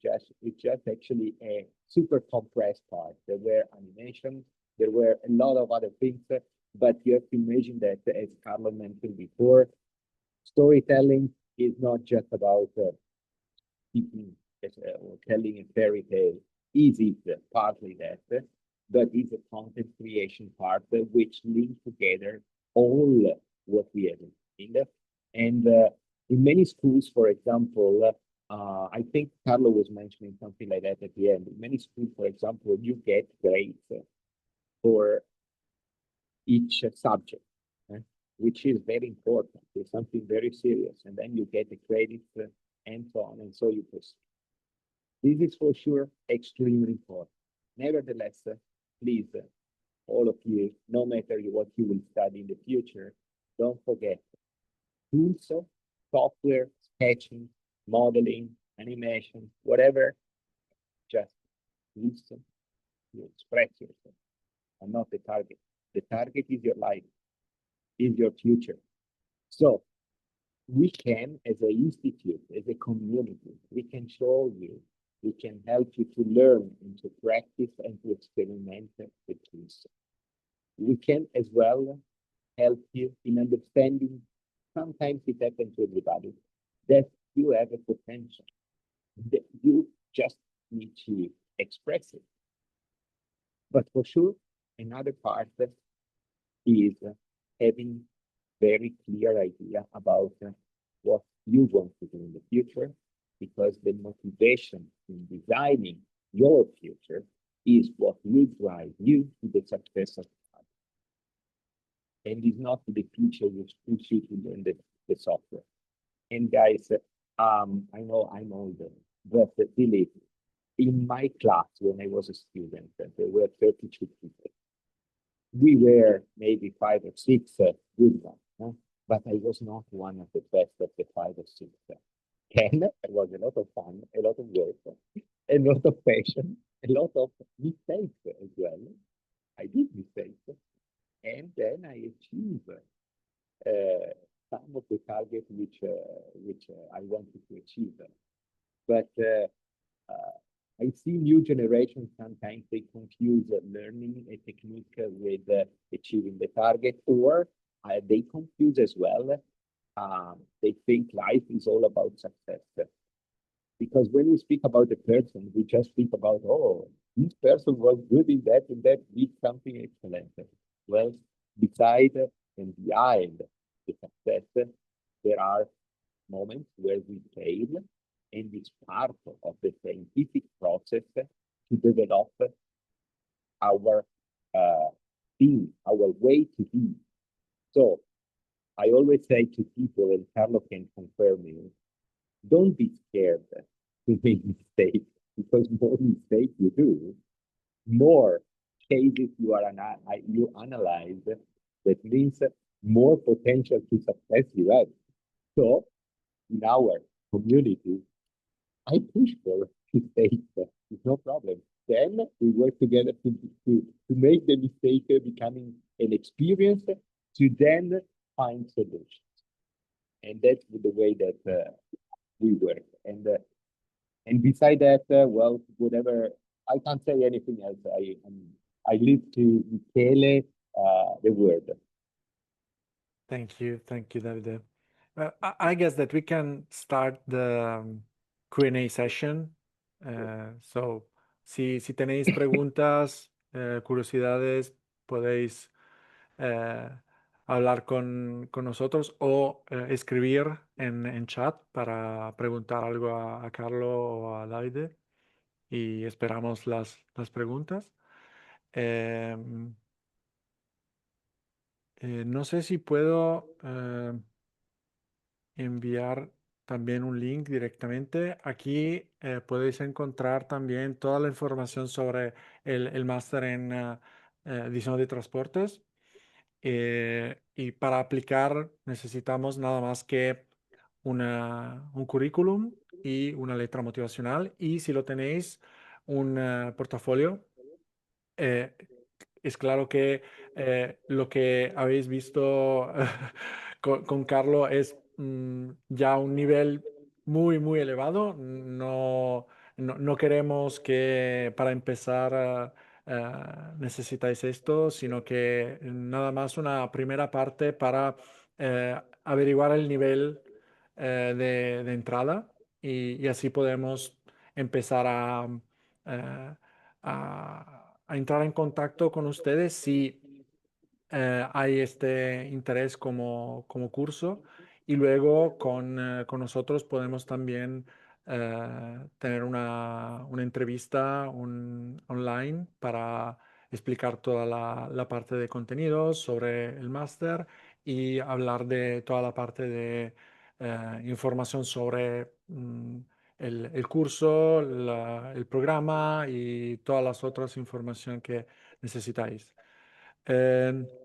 just actually a super compressed part. There were animation, there were a lot of other things, but you have to imagine that, as Carlo mentioned before, storytelling is not just about keeping or telling a fairy tale. Is it partly that, but it's a content creation part which link together all what we have in there. And in many schools, for example, I think Carlo was mentioning something like that at the end. In many schools, for example, you get grades for each subject, which is very important. It's something very serious. And then you get the credits and so on, and so you proceed. This is for sure extremely important. Nevertheless, please, all of you, no matter what you will study in the future, don't forget tools, software, sketching, modeling, animation, whatever, just listen, you express yourself, and not the target. The target is your life, is your future. So we can, as an institute, as a community, we can show you, we can help you to learn and to practice and to experiment with tools. We can as well help you in understanding, sometimes it happens to everybody, that you have a potential, that you just need to express it. But for sure, another part is having very clear idea about what you want to do in the future, because the motivation in designing your future is what will drive you to the success of life. And it's not the future which puts you to learn the software. And guys, I know I'm older, but believe me, in my class when I was a student, there were 32 people. We were maybe 5 or 6 good ones, but I was not one of the best of the 5 or 6. Then it was a lot of fun, a lot of work, a lot of passion, a lot of mistakes as well. I did mistakes, and then I achieved some of the targets which I wanted to achieve. But I see new generations, sometimes they confuse learning a technique with achieving the target, or they confuse as well. They think life is all about success. Because when we speak about a person, we just think about, oh, this person was good in that and that did something excellent. Well, beside and behind the success, there are moments where we fail, and it's part of the scientific process to develop our being, our way to be. So I always say to people, and Carlo can confirm me, don't be scared to make mistakes, because more mistakes you do, more cases you analyze, that means more potential to success you have. So in our community, I push for mistakes. It's no problem. Then we work together to make the mistake becoming an experience to then find solutions. And that's the way that we work. And beside that, well, whatever, I can't say anything else. I leave to Michele the word. Thank you, Davide. I guess that we can start the Q&A session. So, si tenéis preguntas, curiosidades, podéis eh, hablar con nosotros o escribir en chat para preguntar algo a Carlo o a Davide y esperamos las preguntas. Em, no sé si puedo enviar también un link directamente. Aquí podéis encontrar también toda la información sobre el máster en diseño de transportes. Y para aplicar necesitamos nada más que un currículum y una letra motivacional. Y si lo tenéis, un portafolio. Eh, es claro que lo que habéis visto con Carlo es ya un nivel muy, muy elevado. No queremos que para empezar necesitáis esto, sino que nada más una primera parte para averiguar el nivel de entrada y así podemos empezar eh, a entrar en contacto con ustedes si hay este interés como curso y luego con nosotros podemos también tener una entrevista online para explicar toda la parte de contenidos sobre el máster y hablar de toda la parte de información sobre el curso, el programa y todas las otras informaciones que necesitáis.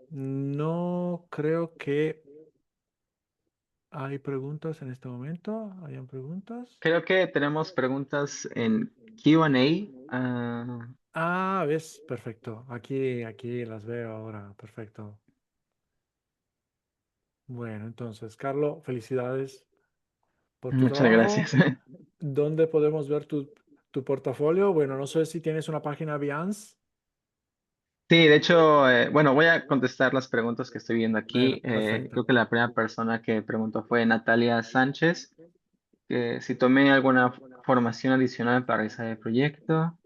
No creo que hay preguntas en este momento. ¿Hayan preguntas? Creo que tenemos preguntas en Q&A. Ah, ves, perfecto. Aquí las veo ahora. Perfecto. Bueno, entonces, Carlos, felicidades por tu Muchas gracias. trabajo. ¿Dónde podemos ver tu portafolio? Bueno, no sé si tienes una página Behance. Sí, de hecho, bueno, voy a contestar las preguntas que estoy viendo Bueno, aquí. perfecto. Creo que la primera persona que preguntó fue Natalia Sánchez, que si tomé alguna formación adicional para ese proyecto,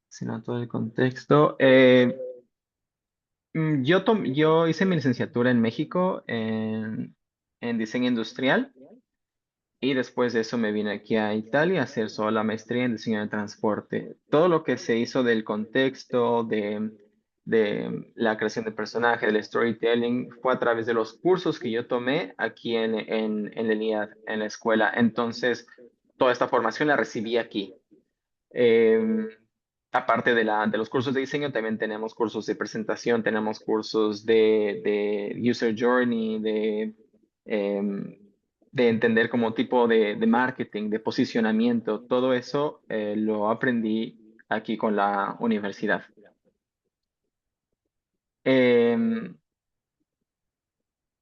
si no todo el contexto. Yo hice mi licenciatura en México en diseño industrial. Y después de eso me vine aquí a Italia a hacer solo la maestría en diseño de transporte. Todo lo que se hizo del contexto, de la creación de personajes, del storytelling, fue a través de los cursos que yo tomé aquí en el IAAD, en la escuela. Entonces, toda esta formación la recibí aquí. Eh, Aparte de los cursos de diseño, también tenemos cursos de presentación, tenemos cursos de user journey, em, de entender como tipo de marketing, de posicionamiento. Todo eso lo aprendí aquí con la universidad. Em,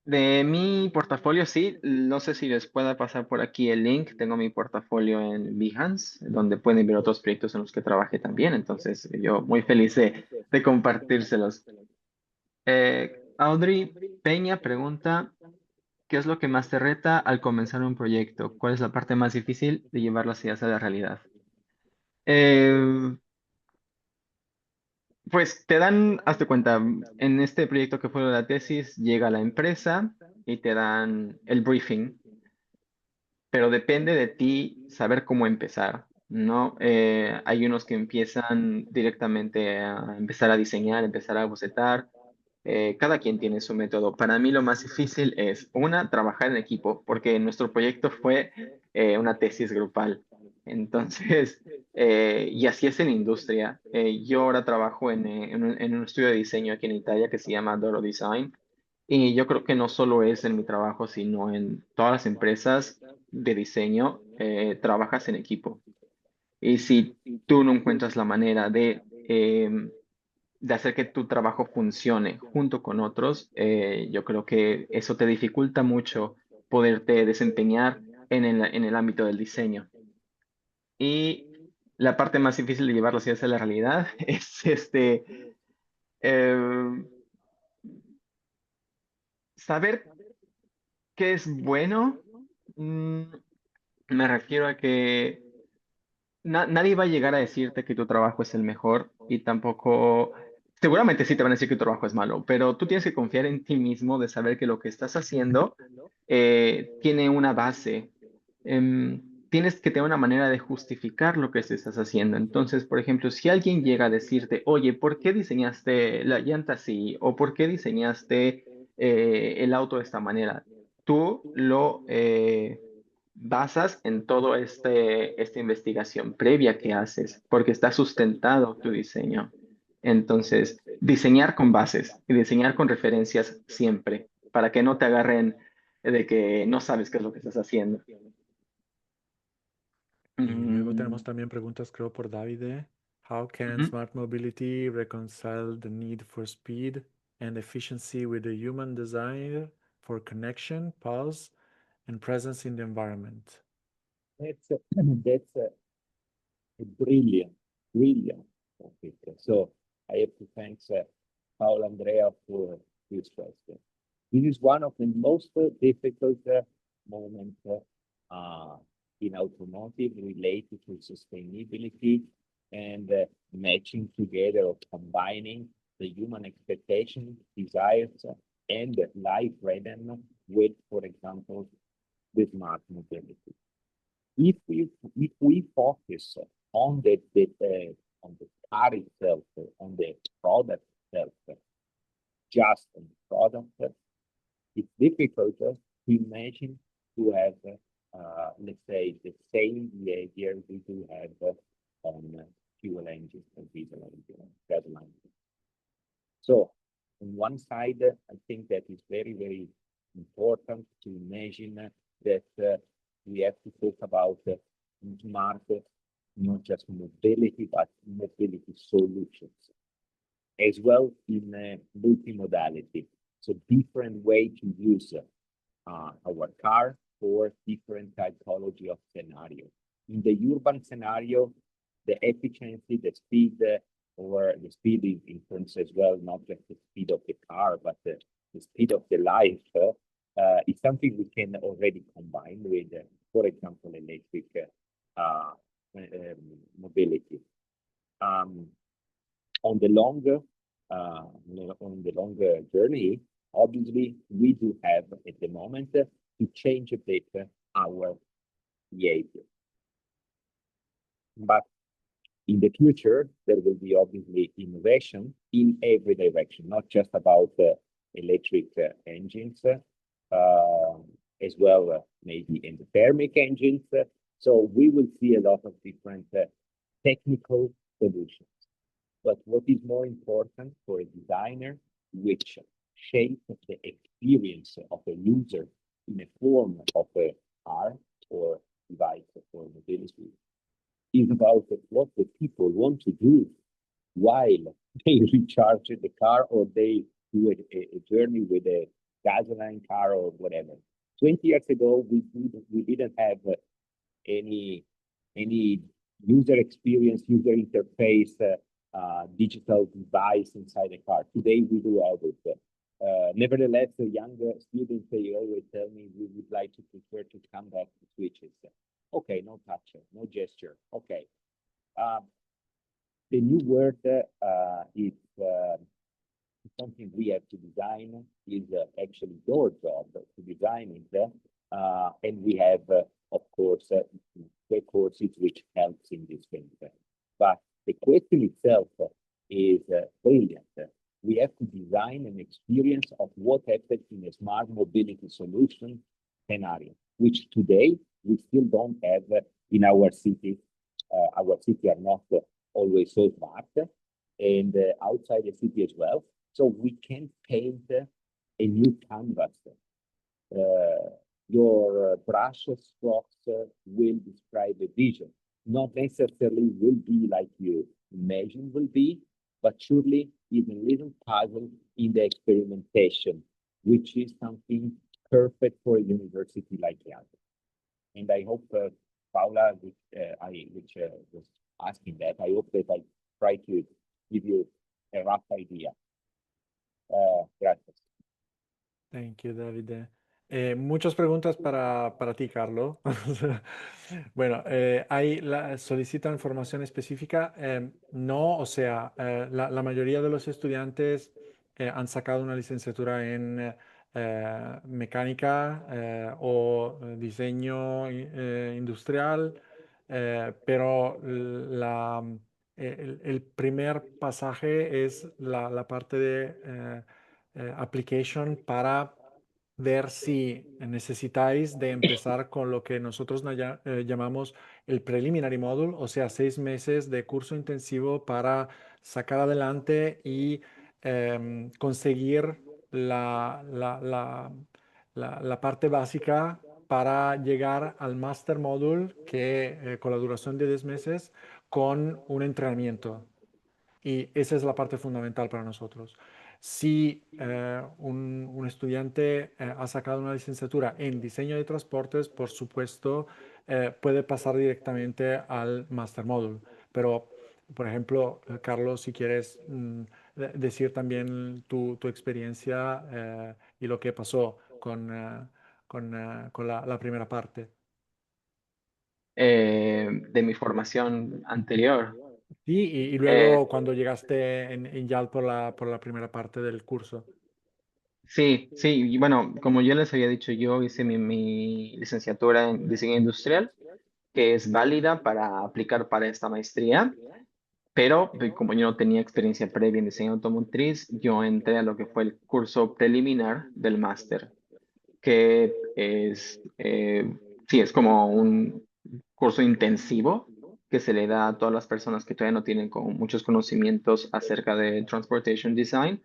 de mi portafolio, sí, no sé si les pueda pasar por aquí el link. Tengo mi portafolio en Behance, donde pueden ver otros proyectos en los que trabajé también. Entonces, yo muy feliz de compartírselos. Audrey Peña pregunta, ¿qué es lo que más te reta al comenzar un proyecto? ¿Cuál es la parte más difícil de llevar las ideas a la realidad? Eh, pues te dan, hazte cuenta, en este proyecto que fue la tesis, llega la empresa y te dan el briefing, pero depende de ti saber cómo empezar, ¿no? Hay unos que empiezan directamente a empezar a diseñar, empezar a bocetar. Cada quien tiene su método. Para mí lo más difícil es, una, trabajar en equipo, porque nuestro proyecto fue una tesis grupal. Entonces, y así es en industria. Yo ahora trabajo en un estudio de diseño aquí en Italia que se llama Doro Design. Y yo creo que no solo es en mi trabajo, sino en todas las empresas de diseño, trabajas en equipo. Y si tú no encuentras la manera de hacer que tu trabajo funcione junto con otros, yo creo que eso te dificulta mucho poderte desempeñar en el ámbito del diseño. Y la parte más difícil de llevarlo hacia la realidad es eh, saber qué es bueno. Mm, Me refiero a que nadie va a llegar a decirte que tu trabajo es el mejor y tampoco, seguramente sí te van a decir que tu trabajo es malo, pero tú tienes que confiar en ti mismo de saber que lo que estás haciendo tiene una base. Tienes que tener una manera de justificar lo que estás haciendo. Entonces, por ejemplo, si alguien llega a decirte, oye, ¿por qué diseñaste la llanta así? ¿O por qué diseñaste el auto de esta manera? Tú lo basas en todo esta investigación previa que haces, porque está sustentado tu diseño. Entonces, diseñar con bases y diseñar con referencias siempre, para que no te agarren de que no sabes qué es lo que estás haciendo. Y luego Mm, tenemos también preguntas, creo, por Davide. How can ujú. smart mobility reconcile the need for speed and efficiency with the human desire for connection, pulse, and presence in the environment? That's a brilliant, brilliant topic. So I have to thank Paul Andrea for this question. This is one of the most difficult moments in automotive related to sustainability and matching together or combining the human expectations, desires, and life rhythm with, for example, the smart mobility. If we focus on the car itself, on the product itself, just on the product, it's difficult to imagine to have, let's say, the same behavior we do have on fuel engines and diesel engines, gasoline. So, on one side, I think that is very, very important to imagine that we have to talk about smart, not just mobility, but mobility solutions, as well in multimodality. So different way to use our car for different typology of scenario. In the urban scenario, the efficiency, the speed, or the speed in terms as well, not just the speed of the car, but the speed of the life is something we can already combine with, for example, electric mobility. Um, on the longer journey, obviously we do have at the moment to change a bit our behavior. But in the future, there will be obviously innovation in every direction, not just about electric engines, as well maybe endothermic engines. So we will see a lot of different technical solutions. But what is more important for a designer, which shape the experience of a user in a form of a car or device for mobility, is about what the people want to do while they recharge the car or they do a journey with a gasoline car or whatever. 20 years ago, we didn't have any user experience, user interface, digital device inside the car. Today we do all this. Nevertheless, the younger students, they always tell me we would like to prefer to come back to switches. Okay, no touch, no gesture. Okay. The new word is something we have to design, is actually your job to design it. And we have, of course, the courses which helps in this thing. But the question itself is brilliant. We have to design an experience of what happens in a smart mobility solution scenario, which today we still don't have in our cities. Our cities are not always so smart, and outside the city as well. So we can paint a new canvas. Your brush strokes will describe a vision. not necessarily will be like you imagine will be, but surely is a little puzzle in the experimentation, which is something perfect for a university like IAAD. And I hope Paula, which was asking that, I hope that I try to give you a rough idea. Gracias. Thank you, Davide. Muchas preguntas para ti, Carlo. Bueno, solicitan formación específica. No, o sea, la mayoría de los estudiantes han sacado una licenciatura en mecánica o diseño industrial, pero el primer pasaje es la parte de application para ver si necesitáis de empezar con lo que nosotros llamamos el preliminary module, o sea, 6 meses de curso intensivo para sacar adelante y conseguir la parte básica para llegar al master module que con la duración de 10 meses con un entrenamiento. Y esa es la parte fundamental para nosotros. Si un estudiante ha sacado una licenciatura en diseño de transportes, por supuesto, puede pasar directamente al Master Module. Pero, por ejemplo, Carlos, si quieres decir también tu experiencia y lo que pasó con la primera parte. De mi formación anterior. Sí, y Eh, luego cuando llegaste en YAL por la primera parte del curso. sí, sí, y bueno, como yo les había dicho, yo hice mi licenciatura en diseño industrial, que es válida para aplicar para esta maestría, pero como yo no tenía experiencia previa en diseño automotriz, yo entré a lo que fue el curso preliminar del máster, que es, sí, es como un curso intensivo que se le da a todas las personas que todavía no tienen como muchos conocimientos acerca de Transportation Design,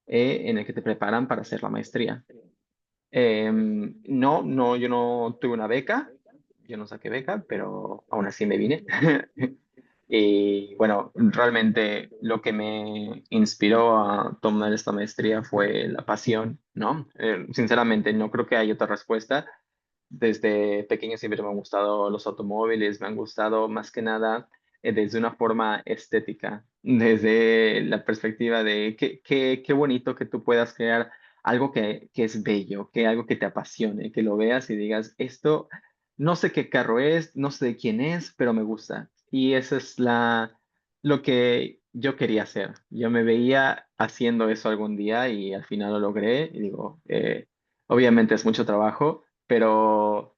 en el que te preparan para hacer la maestría. No, no, yo no tuve una beca, yo no saqué beca, pero aún así me vine. Y bueno, realmente lo que me inspiró a tomar esta maestría fue la pasión, ¿no? Sinceramente, no creo que haya otra respuesta. Desde pequeño siempre me han gustado los automóviles, me han gustado más que nada desde una forma estética, desde la perspectiva de qué bonito que tú puedas crear algo que es bello, que algo que te apasione, que lo veas y digas, esto no sé qué carro es, no sé de quién es, pero me gusta. Y eso es lo que yo quería hacer. Yo me veía haciendo eso algún día y al final lo logré y digo, obviamente es mucho trabajo, pero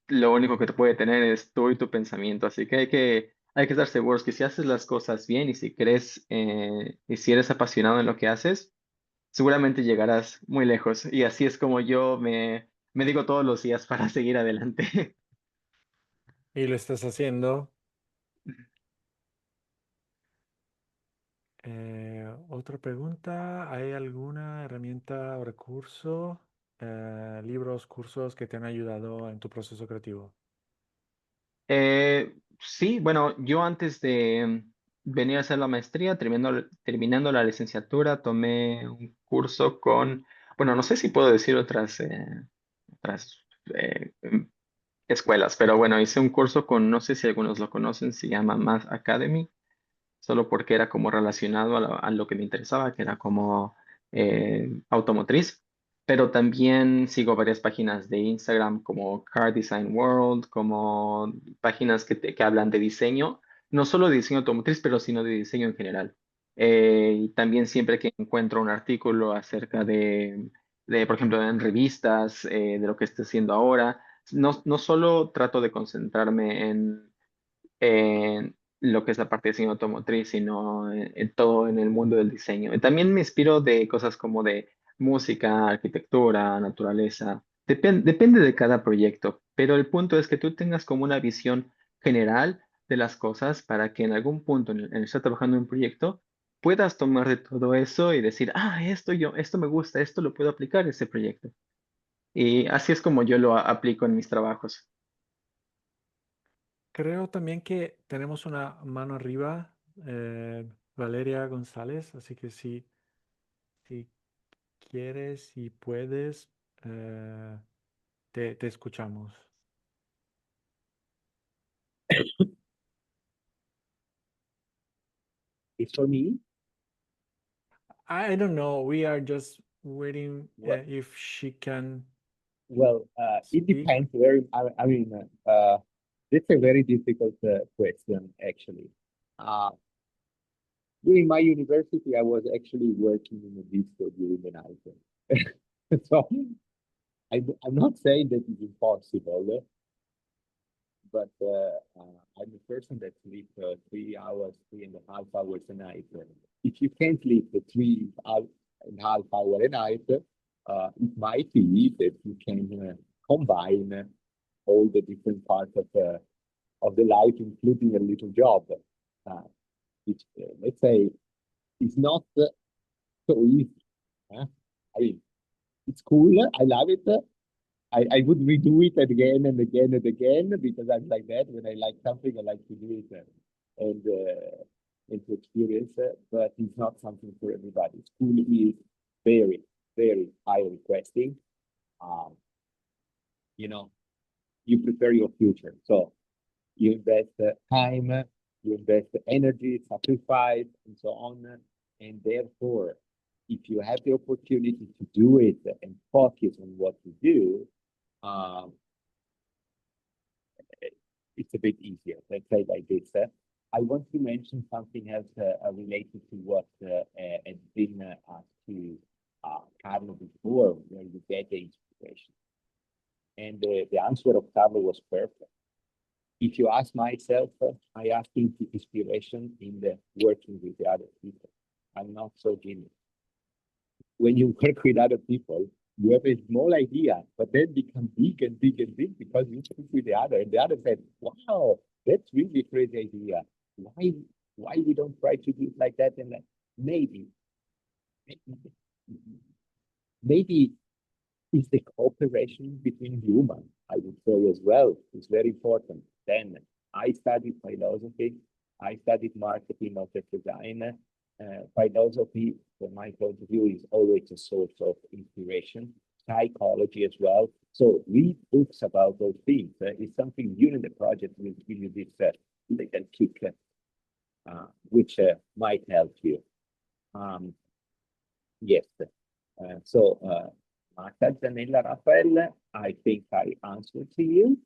lo único que te puede tener es tú y tu pensamiento, así que hay que estar seguros que si haces las cosas bien y si crees y si eres apasionado en lo que haces, seguramente llegarás muy lejos. Y así es como yo me digo todos los días para seguir adelante. Y lo estás haciendo. Otra pregunta, ¿hay alguna herramienta o recurso, libros, cursos que te han ayudado en tu proceso creativo? Sí, bueno, yo antes de venir a hacer la maestría, terminando la licenciatura, tomé un curso con, bueno, no sé si puedo decir otras escuelas, pero bueno, hice un curso con, no sé si algunos lo conocen, se llama Math Academy, solo porque era como relacionado a lo que me interesaba, que era como automotriz. Pero también sigo varias páginas de Instagram como Car Design World, como páginas que hablan de diseño, no solo de diseño automotriz, pero sino de diseño en general. Y también siempre que encuentro un artículo acerca por ejemplo, en revistas, de lo que estoy haciendo ahora, no solo trato de concentrarme en lo que es la parte de diseño automotriz, sino en todo en el mundo del diseño. Y también me inspiro de cosas como de música, arquitectura, naturaleza. Depende de cada proyecto, pero el punto es que tú tengas como una visión general de las cosas para que en algún punto en el estar trabajando en un proyecto puedas tomar de todo eso y decir, esto me gusta, esto lo puedo aplicar en ese proyecto. Y así es como yo lo aplico en mis trabajos. Creo también que tenemos una mano arriba, Valeria González, así que si quieres y puedes, te escuchamos. It's for me. I don't know. We are just waiting Well, if she can it speak. depends. I mean, it's a very difficult question, actually. During my university, I was actually working in a disco during the night. So I'm not saying that it's impossible, but I'm a person that sleeps 3 hours, 3.5 hours a night. If you can't sleep the 3.5 hours a night, it might be that you can combine all the different parts of the life, including a little job, which let's say is not so easy. I mean, it's cool. I love it. I would redo it again and again and again because I'm like that. When I like something, I like to do it and to experience it. But it's not something for everybody. School is very, very high requesting. Um, you know, you prepare your future. So you invest time, you invest energy, sacrifice, and so on. And therefore, if you have the opportunity to do it and focus on what you do, um, it's a bit easier. Let's say like this. I want to mention something else related to what has been asked to Carlo before, where you get the inspiration. And the answer of Carlo was perfect. If you ask myself, I ask him for inspiration in the working with the other people. I'm not so genius. When you work with other people, you have a small idea, but then become big and big and big because you speak with the other, and the other said, "Wow, that's really a crazy idea. Why we don't try to do it like that?" And maybe, maybe is the cooperation between humans. I would say as well is very important. Then I studied philosophy. I studied marketing of the design. Philosophy, from my point of view, is always a source of inspiration. Psychology as well. So read books about those things. It's something during the project will give you this little kick, which might help you. Yes. So Marta, Zanella, Raffaele, I think I answered to you.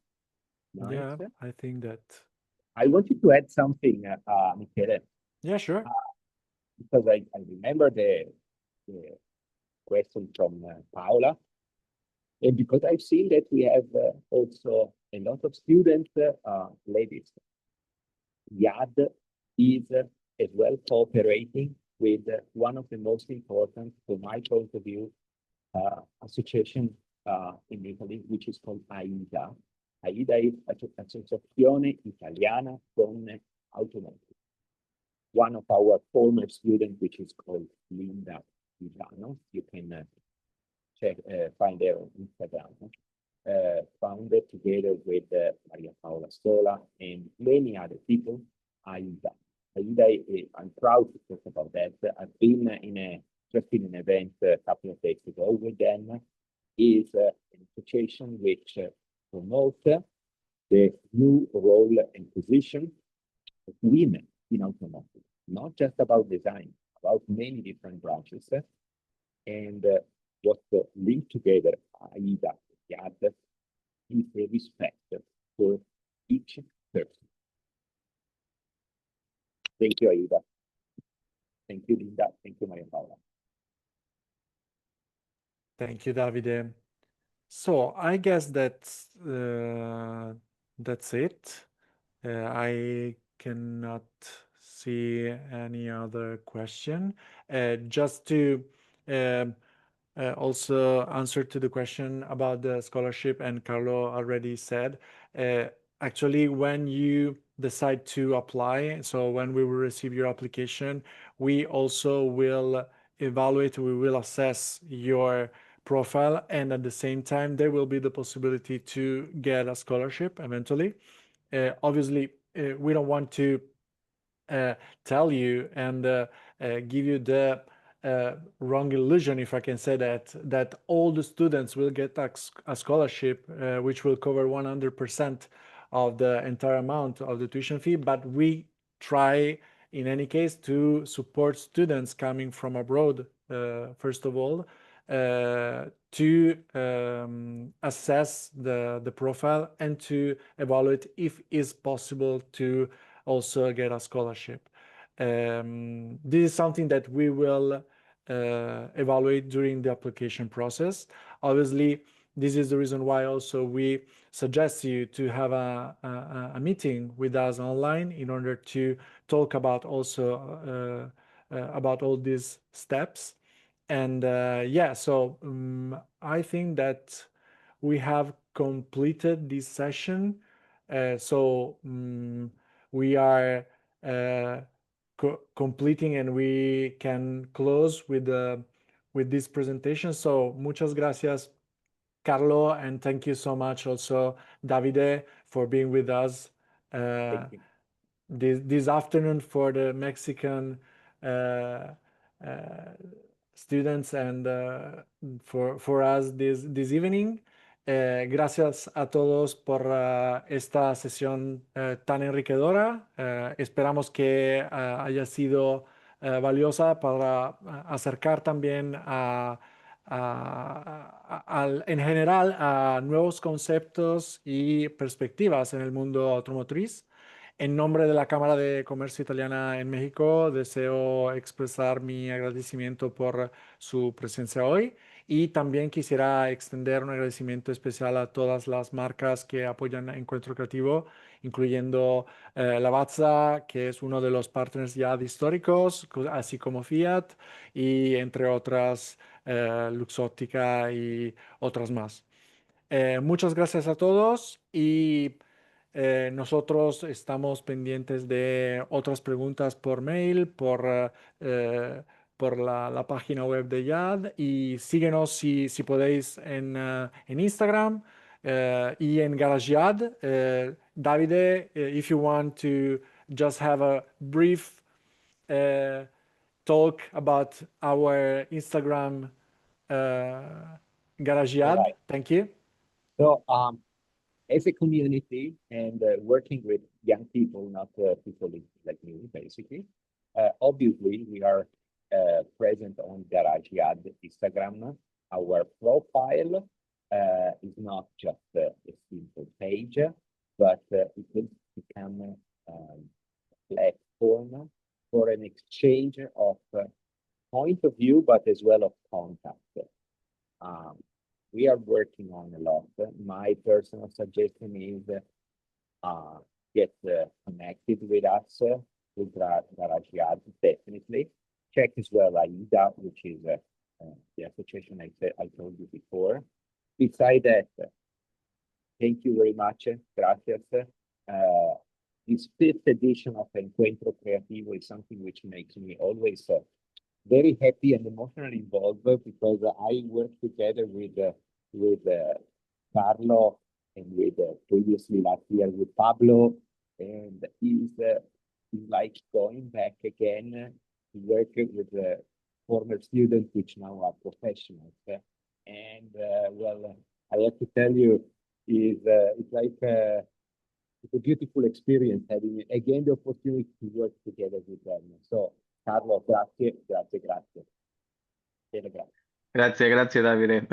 Nice. Yeah, I think that. I wanted to add something, Michele. Yeah, sure. Because I remember the question from Paola. And because I've seen that we have also a lot of students, ladies. IAAD is as well cooperating with one of the most important, from my point of view, association in Italy, which is called AIDA. AIDA is Associazione Italiana Donne Automotive. One of our former students, which is called Linda Milano, you can check, find her on Instagram, founded together with Maria Paola Stola and many other people, AIDA. AIDA, I'm proud to talk about that. I've been just in an event a couple of days ago with them. Is an association which promotes the new role and position of women in automotive, not just about design, about many different branches. And what linked together AIDA IAAD is a respect for each person. Thank you, AIDA. Thank you, Linda. Thank you, Maria Paola. Thank you, Davide. So I guess that's it. I cannot see any other question. Just to also answer to the question about the scholarship, and Carlo already said, actually, when you decide to apply, so when we will receive your application, we also will evaluate, we will assess your profile, and at the same time, there will be the possibility to get a scholarship eventually. obviously, we don't want to tell you and give you the wrong illusion, if I can say that all the students will get a scholarship which will cover 100% of the entire amount of the tuition fee, but we try in any case to support students coming from abroad, first of all, to assess the profile and to evaluate if it's possible to also get a scholarship. This is something that we will evaluate during the application process. Obviously, this is the reason why also we suggest you to have a meeting with us online in order to talk about also about all these steps. And yeah, so I think that we have completed this session. So we are completing and we can close with this presentation. So muchas gracias, Carlo, and thank you so much also, Davide, for being with us Thank you. this afternoon for the Mexican students and for us this evening. Gracias a todos por esta sesión tan enriquecedora. Esperamos que haya sido valiosa para acercar también en general a nuevos conceptos y perspectivas en el mundo automotriz. En nombre de la Cámara de Comercio Italiana en México, deseo expresar mi agradecimiento por su presencia hoy y también quisiera extender un agradecimiento especial a todas las marcas que apoyan Encuentro Creativo, incluyendo Lavazza, que es uno de los partners ya históricos, así como Fiat y entre otras Luxottica y otras más. Muchas gracias a todos y nosotros estamos pendientes de otras preguntas por mail, por la página web de IAAD y síguenos si podéis en Instagram y en Garage IAAD. Davide, if you want to just have a brief talk about our Instagram Garage All IAAD. right. Thank you. So, as a community and working with young people, not people like me, basically, obviously we are present on Garage IAAD Instagram. Our profile is not just a simple page, but it will become a platform for an exchange of point of view, but as well of contact. We are working on a lot. My personal suggestion is get connected with us with Garage IAAD, definitely. Check as well AIDA, which is the association I told you before. Besides that, thank you very much. Gracias. This fifth edition of Encuentro Creativo is something which makes me always very happy and emotionally involved because I work together with Carlo and with previously last year with Pablo, and is like going back again to work with former students which now are professionals. And well, I have to tell you, it's like it's a beautiful experience having again the opportunity to work together with them. So Carlo, grazie, grazie, grazie. Bene, grazie. Grazie, grazie Davide.